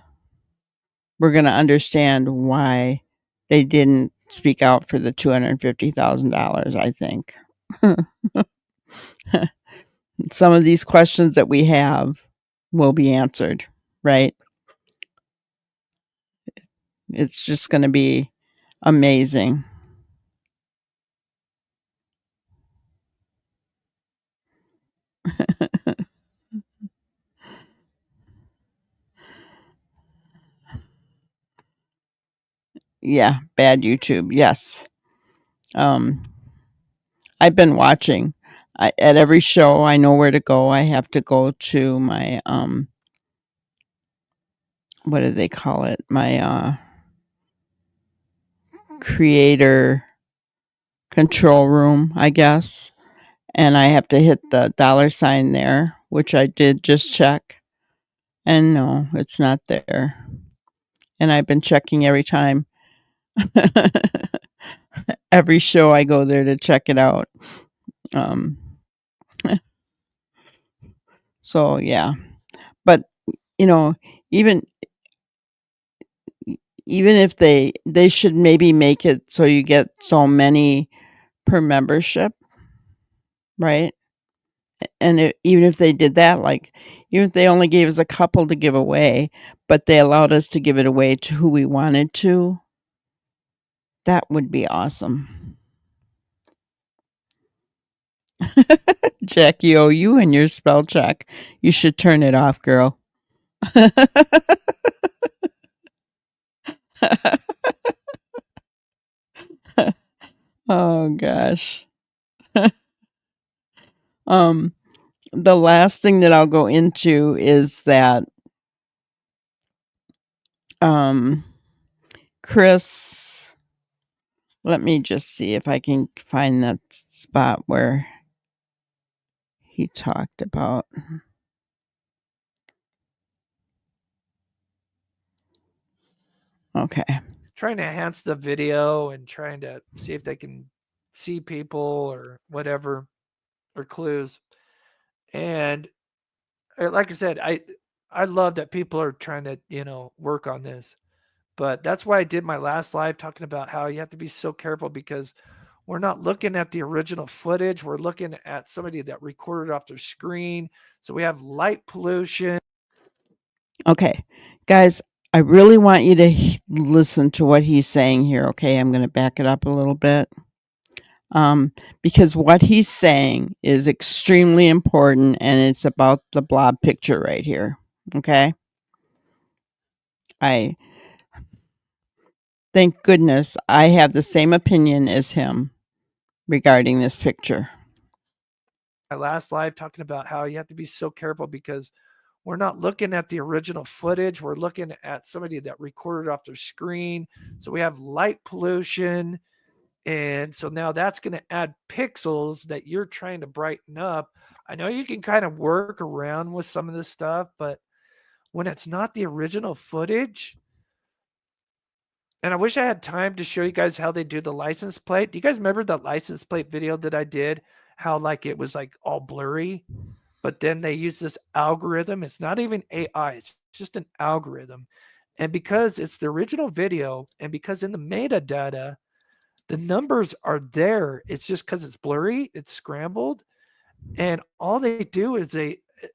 We're going to understand why they didn't speak out for the $250,000, I think. Some of these questions that we have will be answered, right? It's just going to be amazing. Yeah, bad YouTube. Yes. I've been watching. At every show, I know where to go. I have to go to my what do they call it? My creator control room, I guess. And I have to hit the $ there, which I did just check. And no, it's not there. And I've been checking every time. Every show I go there to check it out. So yeah. But even if they should maybe make it so you get so many per membership, right? And even if they did that, like, even if they only gave us a couple to give away, but they allowed us to give it away to who we wanted to, that would be awesome. Jackie, you and your spell check. You should turn it off, girl. Oh gosh. Um, the last thing that I'll go into is that Chris, let me just see if I can find that spot where he talked about. Okay. Trying to enhance the video and trying to see if they can see people or whatever or clues. And like I said, I love that people are trying to, work on this. But that's why I did my last live talking about how you have to be so careful because we're not looking at the original footage. We're looking at somebody that recorded off their screen. So we have light pollution. Okay. Guys, I really want you to listen to what he's saying here. Okay. I'm going to back it up a little bit. Because what he's saying is extremely important and it's about the blob picture right here. Okay. Thank goodness I have the same opinion as him regarding this picture. My last live talking about how you have to be so careful because we're not looking at the original footage. We're looking at somebody that recorded off their screen. So we have light pollution. And so now that's going to add pixels that you're trying to brighten up. I know you can kind of work around with some of this stuff, but when it's not the original footage, and I wish I had time to show you guys how they do the license plate. Do you guys remember that license plate video that I did? How like it was like all blurry, but then they use this algorithm. It's not even AI, it's just an algorithm. And because it's the original video, and because in the metadata, the numbers are there. It's just because it's blurry, it's scrambled. And all they do is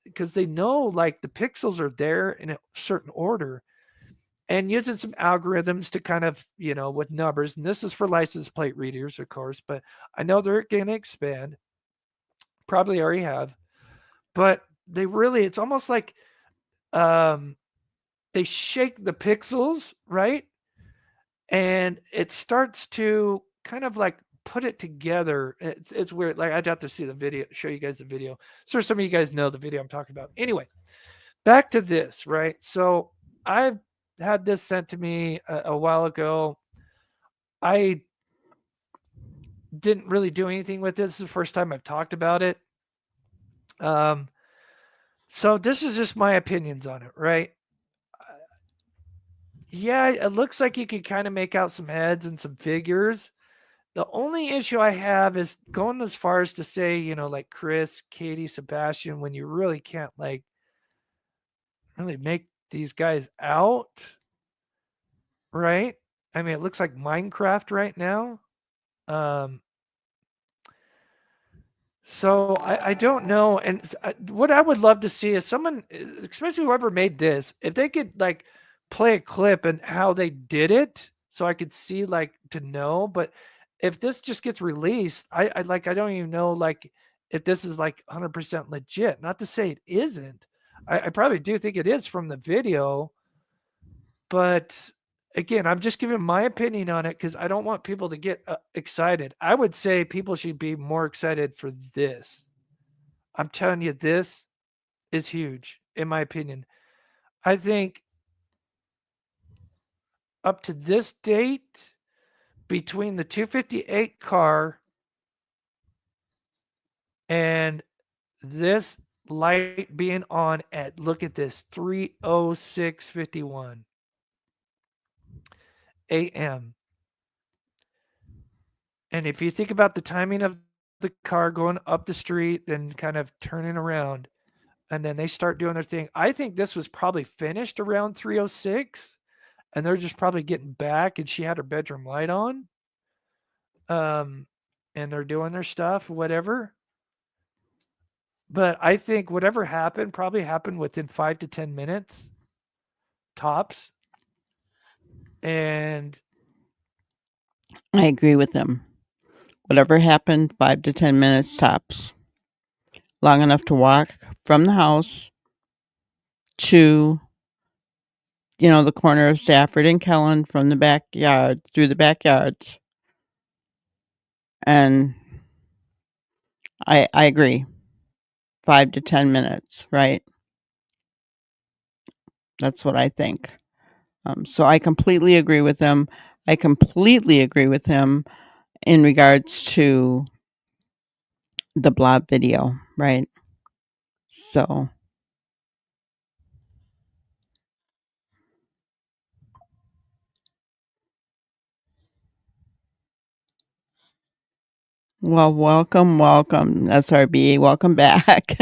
because they know like the pixels are there in a certain order and using some algorithms to kind of, with numbers. And this is for license plate readers, of course, but I know they're going to expand. Probably already have. But it's almost like they shake the pixels, right? And it starts to kind of like put it together. It's weird. Like I'd have to see the video, show you guys the video. So some of you guys know the video I'm talking about. Anyway, back to this, right? So I've had this sent to me a while ago. I didn't really do anything with this. This is the first time I've talked about it. So this is just my opinions on it, right? Yeah, it looks like you could kind of make out some heads and some figures. The only issue I have is going as far as to say, like Chris, Katie, Sebastian, when you really can't like really make these guys out, right? I mean, it looks like Minecraft right now. So I don't know. And what I would love to see is someone, especially whoever made this, if they could like play a clip and how they did it so I could see like to know. But if this just gets released, I don't even know like if this is like 100% legit. Not to say it isn't. I probably do think it is from the video. But again, I'm just giving my opinion on it because I don't want people to get excited. I would say people should be more excited for this. I'm telling you, this is huge, in my opinion. I think up to this date, between the 258 car and this light being on at, look at this, 3:06:51 a.m. And if you think about the timing of the car going up the street and kind of turning around, and then they start doing their thing, I think this was probably finished around 3:06, and they're just probably getting back, and she had her bedroom light on, and they're doing their stuff, whatever. But I think whatever happened probably happened within 5 to 10 minutes, tops. And I agree with them. Whatever happened, 5 to 10 minutes tops. Long enough to walk from the house to the corner of Stafford and Kellen from the backyard through the backyards. And I agree. 5 to 10 minutes, right? That's what I think. So I completely agree with him. I completely agree with him in regards to the blob video, right? So well, welcome, SRB. Welcome back.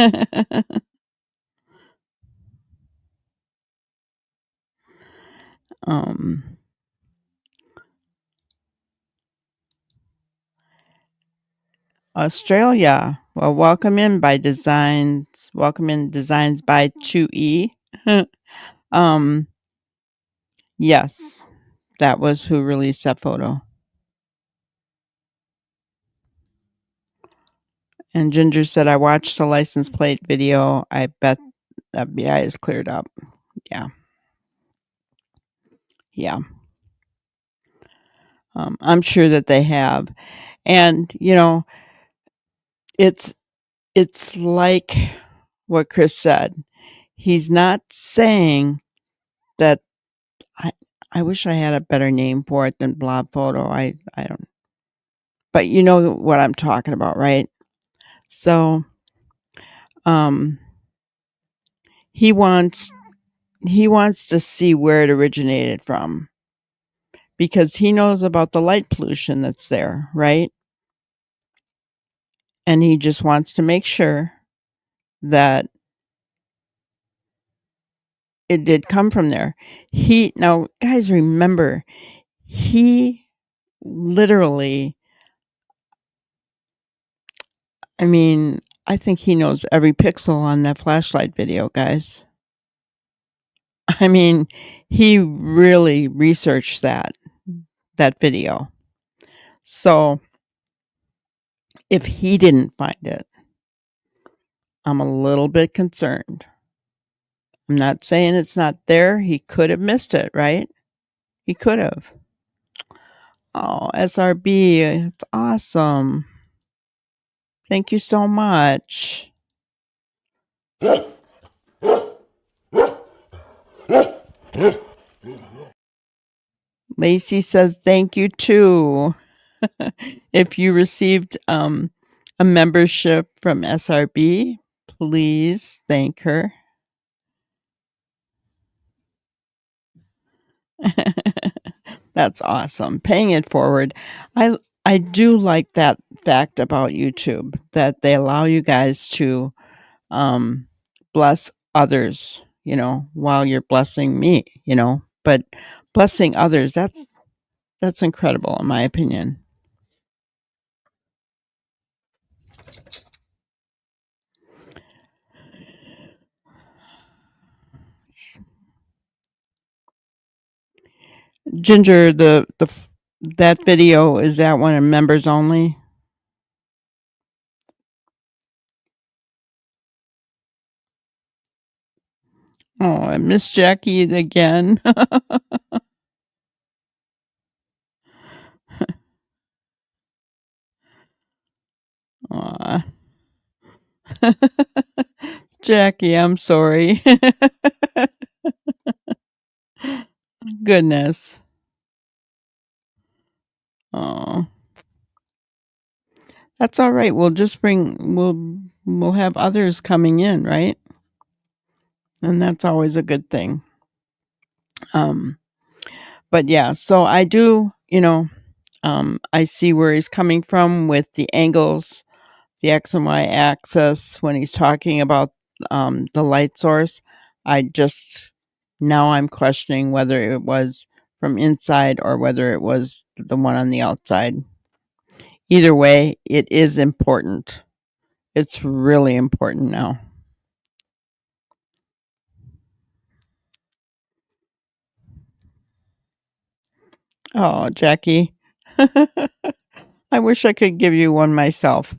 um Australia. Well, welcome in Designs by Chewy. Yes, that was who released that photo. And Ginger said, I watched the license plate video. I bet FBI is cleared up. Yeah. Yeah. I'm sure that they have. And, it's like what Chris said. He's not saying that I wish I had a better name for it than blob photo. I don't, but you know what I'm talking about, right? So, he wants to see where it originated from because he knows about the light pollution that's there, right? And he just wants to make sure that it did come from there. Now, guys, remember, he literally, I think he knows every pixel on that flashlight video, guys. He really researched that video. So if he didn't find it, I'm a little bit concerned. I'm not saying it's not there. He could have missed it, right? He could have. Oh, SRB, it's awesome. Thank you so much. Lacey says thank you too. If you received a membership from SRB, please thank her. That's awesome. Paying it forward. I do like that fact about YouTube that they allow you guys to bless others, while you're blessing me, but blessing others, that's incredible in my opinion. Ginger, that video, is that one of members only? Oh, I miss Jackie again. Aw. Jackie, I'm sorry. Goodness. Oh. That's all right. We'll have others coming in, right? And that's always a good thing. But yeah, so I do, I see where he's coming from with the angles, the X and Y axis when he's talking about the light source. Now I'm questioning whether it was from inside or whether it was the one on the outside. Either way, it is important. It's really important now. Oh, Jackie. I wish I could give you one myself.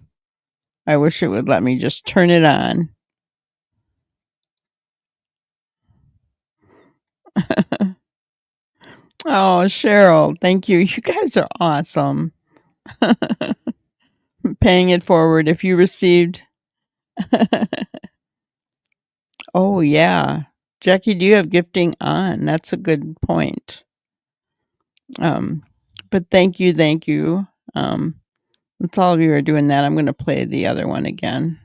I wish it would let me just turn it on. Oh, Cheryl, thank you. You guys are awesome. Paying it forward if you received. Oh, yeah. Jackie, do you have gifting on? That's a good point. But thank you, thank you. That's all of you are doing that. I'm going to play the other one again.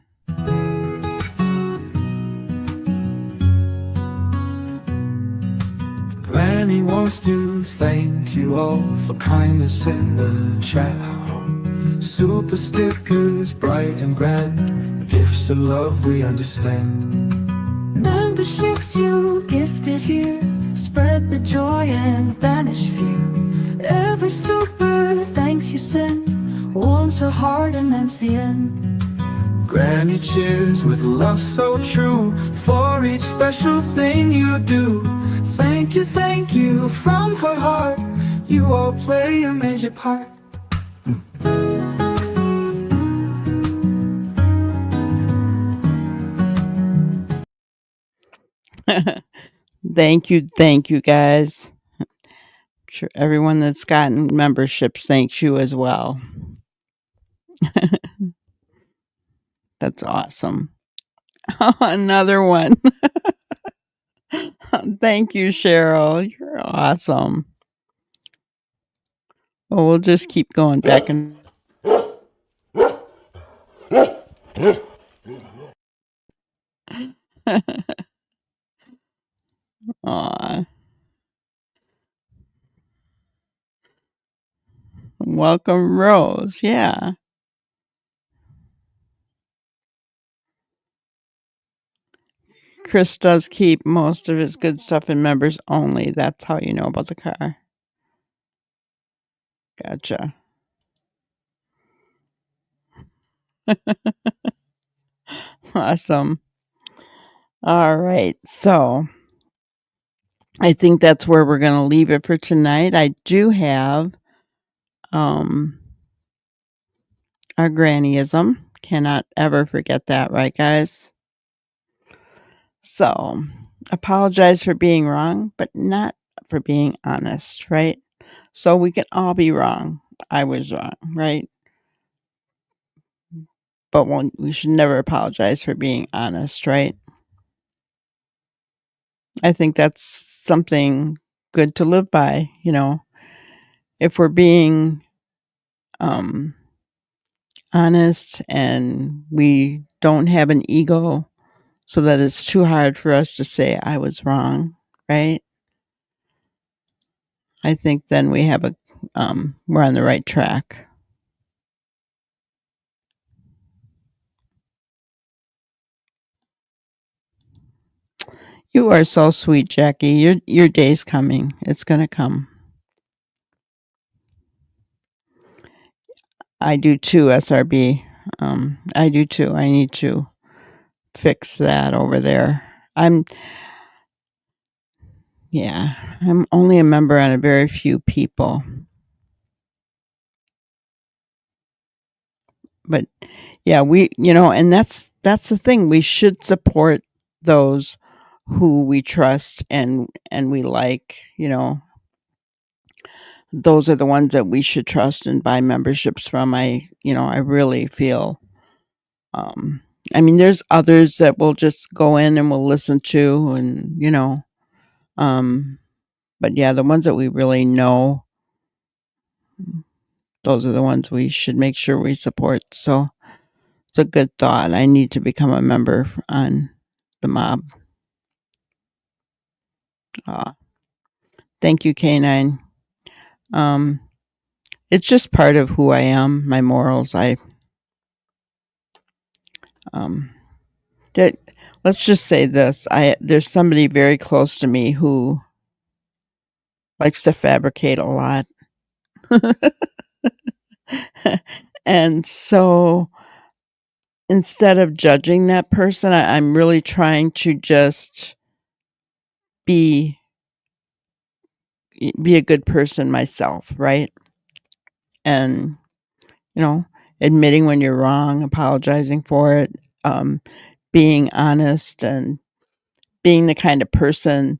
Granny wants to thank you all for kindness in the chat room. Super stickers, bright and grand, gifts of love we understand. Memberships you gifted here, spread the joy and banish fear. Every super thanks you send warms her heart and ends the end. Granny cheers with love so true for each special thing you do. Thank you from her heart. You all play a major part. Thank you, guys. I'm sure everyone that's gotten memberships thanks you as well. That's awesome. Another one. Thank you, Cheryl. You're awesome. Well, we'll just keep going back and Aw. Welcome, Rose. Yeah. Chris does keep most of his good stuff in members only. That's how you know about the car. Gotcha. Awesome. All right. So I think that's where we're going to leave it for tonight. I do have our grannyism. Cannot ever forget that, right, guys? So apologize for being wrong, but not for being honest, right? So we can all be wrong. I was wrong, right? But we should never apologize for being honest, right? I think that's something good to live by, you know. If we're being honest and we don't have an ego so that it's too hard for us to say I was wrong, right? I think then we have we're on the right track. You are so sweet, Jackie. Your day's coming. It's gonna come. I do too, SRB. I do too. I need to fix that over there. I'm only a member on a very few people. But yeah, and that's the thing. We should support those who we trust and we like, those are the ones that we should trust and buy memberships from. I really feel I mean, there's others that we'll just go in and we'll listen to and but yeah, the ones that we really know, those are the ones we should make sure we support. So it's a good thought. I need to become a member on the mob. Thank you, K9. It's just part of who I am, my morals. Let's just say this. There's somebody very close to me who likes to fabricate a lot. And so instead of judging that person, I'm really trying to just be a good person myself, right? And admitting when you're wrong, apologizing for it, being honest, and being the kind of person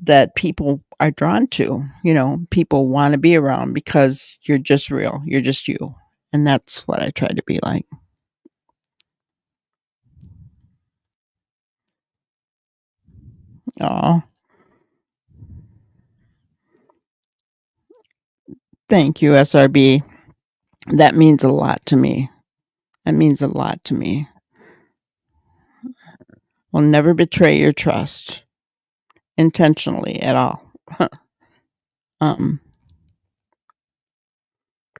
that people are drawn to. People want to be around because you're just real. You're just you. And that's what I try to be like. Oh, thank you, SRB. That means a lot to me. That means a lot to me. Will never betray your trust intentionally at all. um,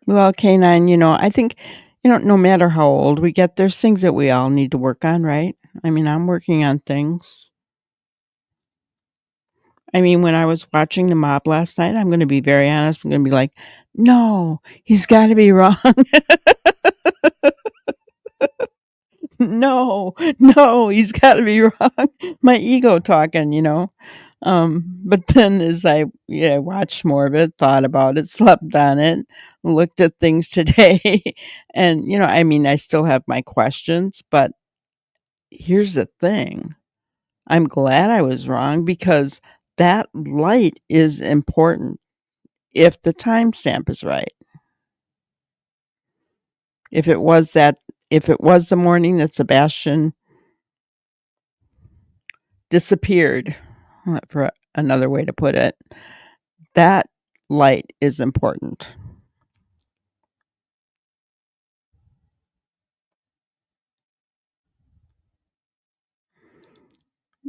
well, K9, I think, no matter how old we get, there's things that we all need to work on, right? I mean, I'm working on things. I mean, when I was watching the mob last night, I'm going to be very honest. I'm going to be like, no, he's got to be wrong. No, he's got to be wrong. My ego talking. But then as I watched more of it, thought about it, slept on it, looked at things today, and I mean, I still have my questions, but here's the thing. I'm glad I was wrong because that light is important if the timestamp is right. If it was the morning that Sebastian disappeared, for another way to put it, that light is important.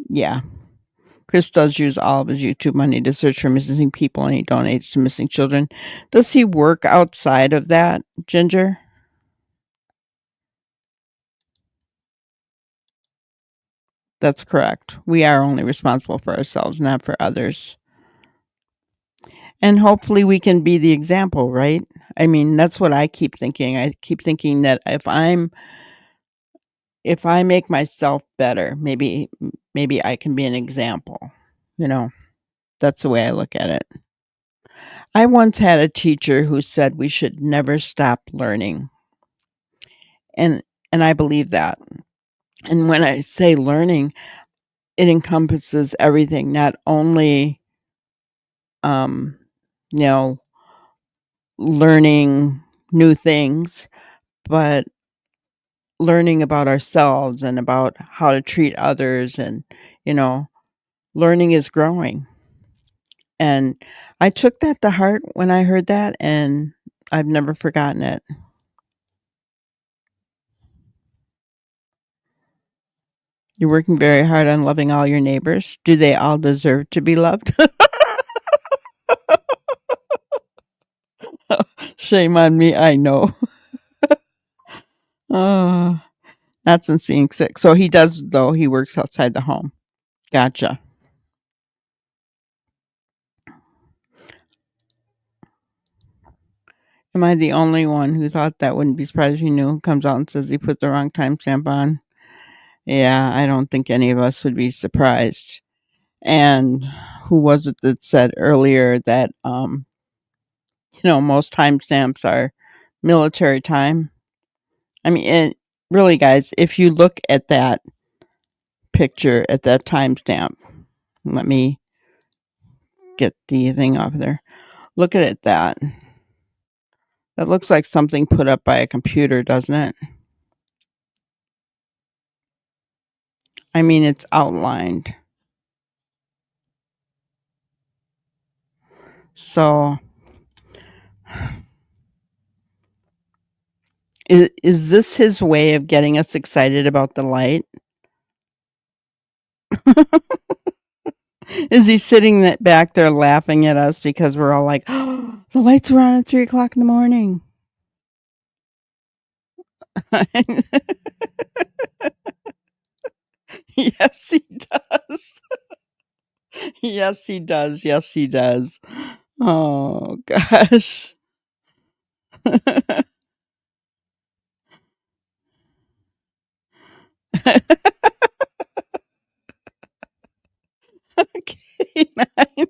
Yeah. Chris does use all of his YouTube money to search for missing people, and he donates to missing children. Does he work outside of that, Ginger? That's correct. We are only responsible for ourselves, not for others. And hopefully we can be the example, right? I mean, that's what I keep thinking. I keep thinking that if I make myself better, maybe I can be an example. That's the way I look at it. I once had a teacher who said we should never stop learning. And I believe that. And when I say learning, it encompasses everything, not only um, you know, learning new things, but learning about ourselves and about how to treat others, and learning is growing. And I took that to heart when I heard that, and I've never forgotten it. You're working very hard on loving all your neighbors. Do they all deserve to be loved? Shame on me, I know. Oh, not since being sick. So he does, though. He works outside the home. Gotcha. Am I the only one who thought that? Wouldn't be surprised if he knew? Comes out and says he put the wrong timestamp on. Yeah, I don't think any of us would be surprised. And who was it that said earlier that most timestamps are military time? I mean, and really, guys, if you look at that picture at that timestamp, let me get the thing off there. Look at it. That looks like something put up by a computer, doesn't it? I mean, it's outlined. So, is this his way of getting us excited about the light? Is he sitting back there laughing at us because we're all like, oh, the lights were on at 3:00 in the morning? Yes, he does. Yes, he does. Yes, he does. Oh, gosh. Okay, 9.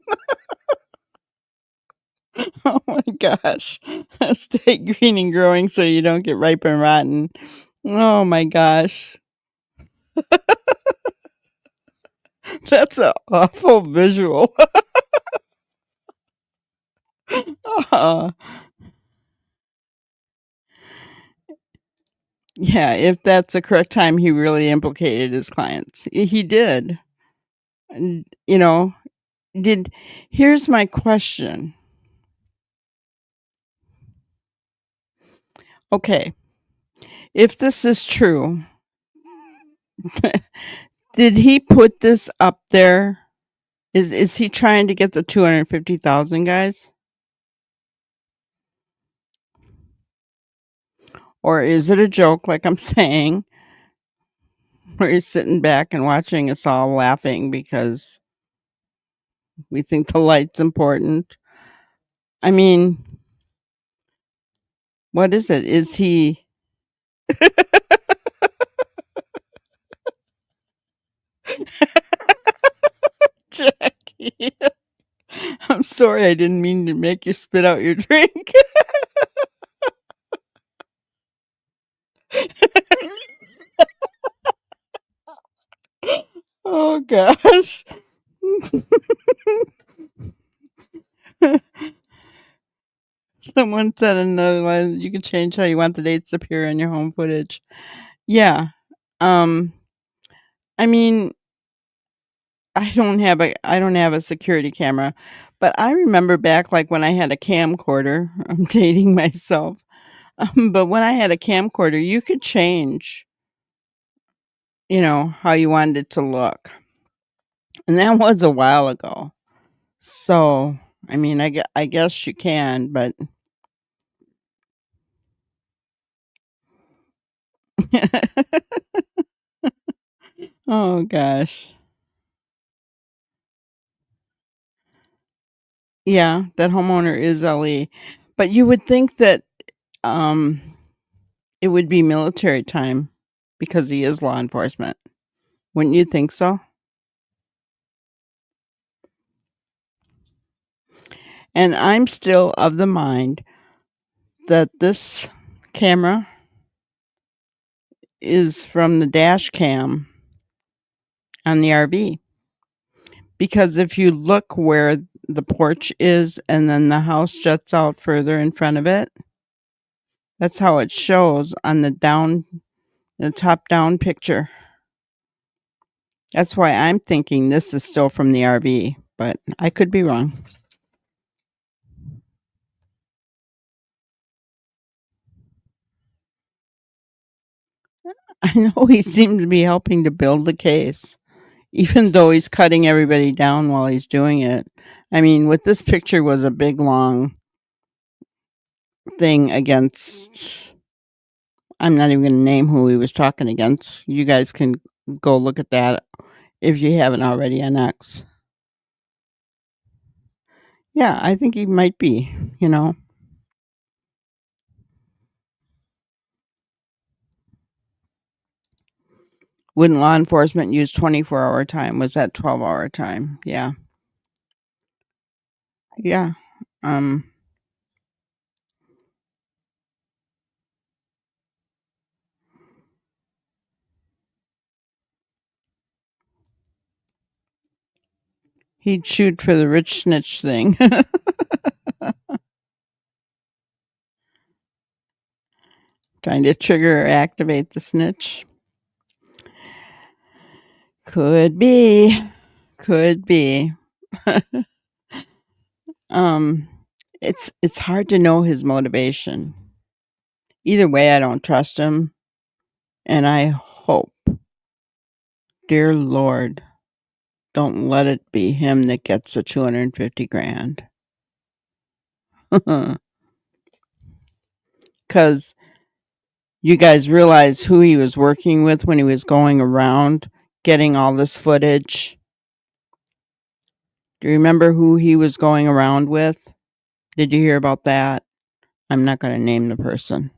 Oh my gosh. Stay green and growing so you don't get ripe and rotten. Oh my gosh. That's an awful visual. Uh, yeah, if that's the correct time, he really implicated his clients. He did. And, here's my question. Okay, if this is true, did he put this up there? Is he trying to get the 250,000 guys? Or is it a joke, like I'm saying, where he's sitting back and watching us all laughing because we think the light's important? I mean, what is it? Is he Jackie? I'm sorry, I didn't mean to make you spit out your drink. Oh gosh. Someone said another line, you can change how you want the dates to appear on your home footage. Yeah. Um I mean, I don't have a security camera, but I remember back like when I had a camcorder. I'm dating myself. But when I had a camcorder, you could change, how you wanted it to look. And that was a while ago. So, I mean, I guess you can, but oh gosh. Yeah, that homeowner is LE. But you would think that um it would be military time because he is law enforcement. Wouldn't you think so? And I'm still of the mind that this camera is from the dash cam on the RV. Because if you look where the porch is and then the house juts out further in front of it, that's how it shows on the top down picture. That's why I'm thinking this is still from the RV, but I could be wrong. I know he seems to be helping to build the case, even though he's cutting everybody down while he's doing it. I mean, with this picture was a big long thing against, I'm not even going to name who he was talking against. You guys can go look at that if you haven't already on X. Yeah, I think he might be, Wouldn't law enforcement use 24-hour time? Was that 12-hour time? Yeah. Yeah. Um He'd shoot for the rich snitch thing. Trying to trigger or activate the snitch. Could be. Could be. It's hard to know his motivation. Either way, I don't trust him. And I hope, dear Lord, don't let it be him that gets the 250 grand. Because you guys realize who he was working with when he was going around getting all this footage? Do you remember who he was going around with? Did you hear about that? I'm not going to name the person.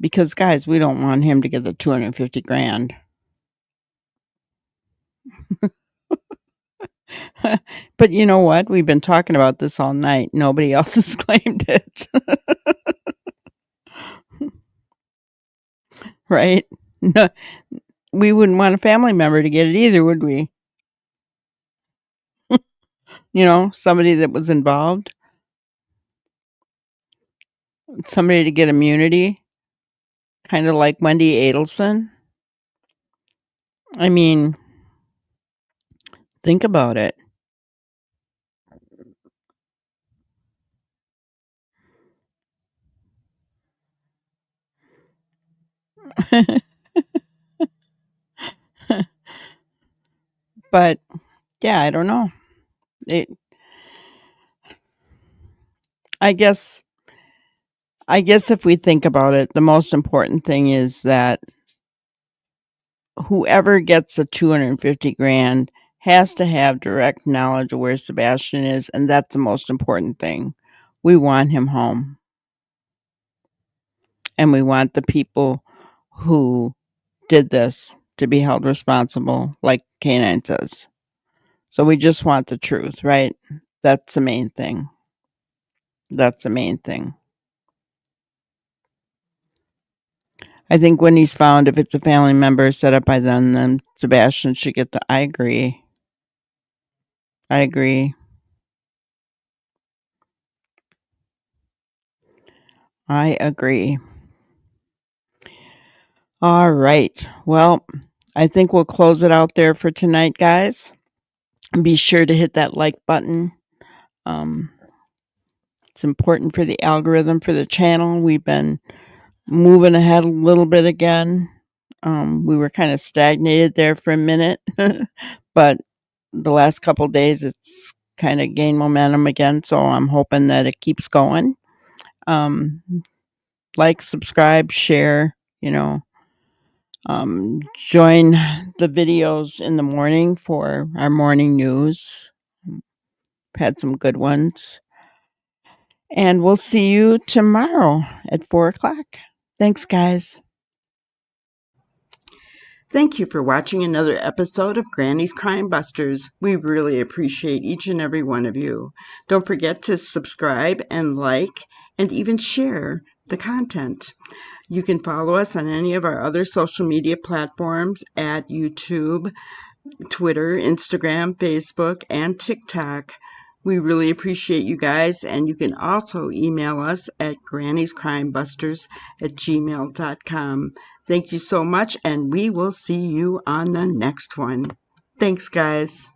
Because, guys, we don't want him to get the 250 grand. But you know what? We've been talking about this all night. Nobody else has claimed it. right? No, we wouldn't want a family member to get it either, would we? Somebody that was involved, somebody to get immunity, kind of like Wendy Adelson. I mean, think about it. But yeah, I don't know. It, I guess if we think about it, the most important thing is that whoever gets the 250 grand has to have direct knowledge of where Sebastian is, and that's the most important thing. We want him home. And we want the people who did this to be held responsible, like K9 says. So we just want the truth, right? That's the main thing. That's the main thing. I think when he's found, if it's a family member set up by them, then Sebastian should get the. I agree. I agree. I agree. All right. Well, I think we'll close it out there for tonight, guys. Be sure to hit that like button. It's important for the algorithm for the channel. We've been moving ahead a little bit again. We were kind of stagnated there for a minute, but the last couple of days it's kind of gained momentum again. So I'm hoping that it keeps going. Like, subscribe, share, join the videos in the morning for our morning news. Had some good ones. And we'll see you tomorrow at 4:00. Thanks, guys. Thank you for watching another episode of Granny's Crime Busters. We really appreciate each and every one of you. Don't forget to subscribe and like and even share the content. You can follow us on any of our other social media platforms at YouTube, Twitter, Instagram, Facebook, and TikTok. We really appreciate you guys, and you can also email us at granniescrimebusters@gmail.com. Thank you so much, and we will see you on the next one. Thanks, guys.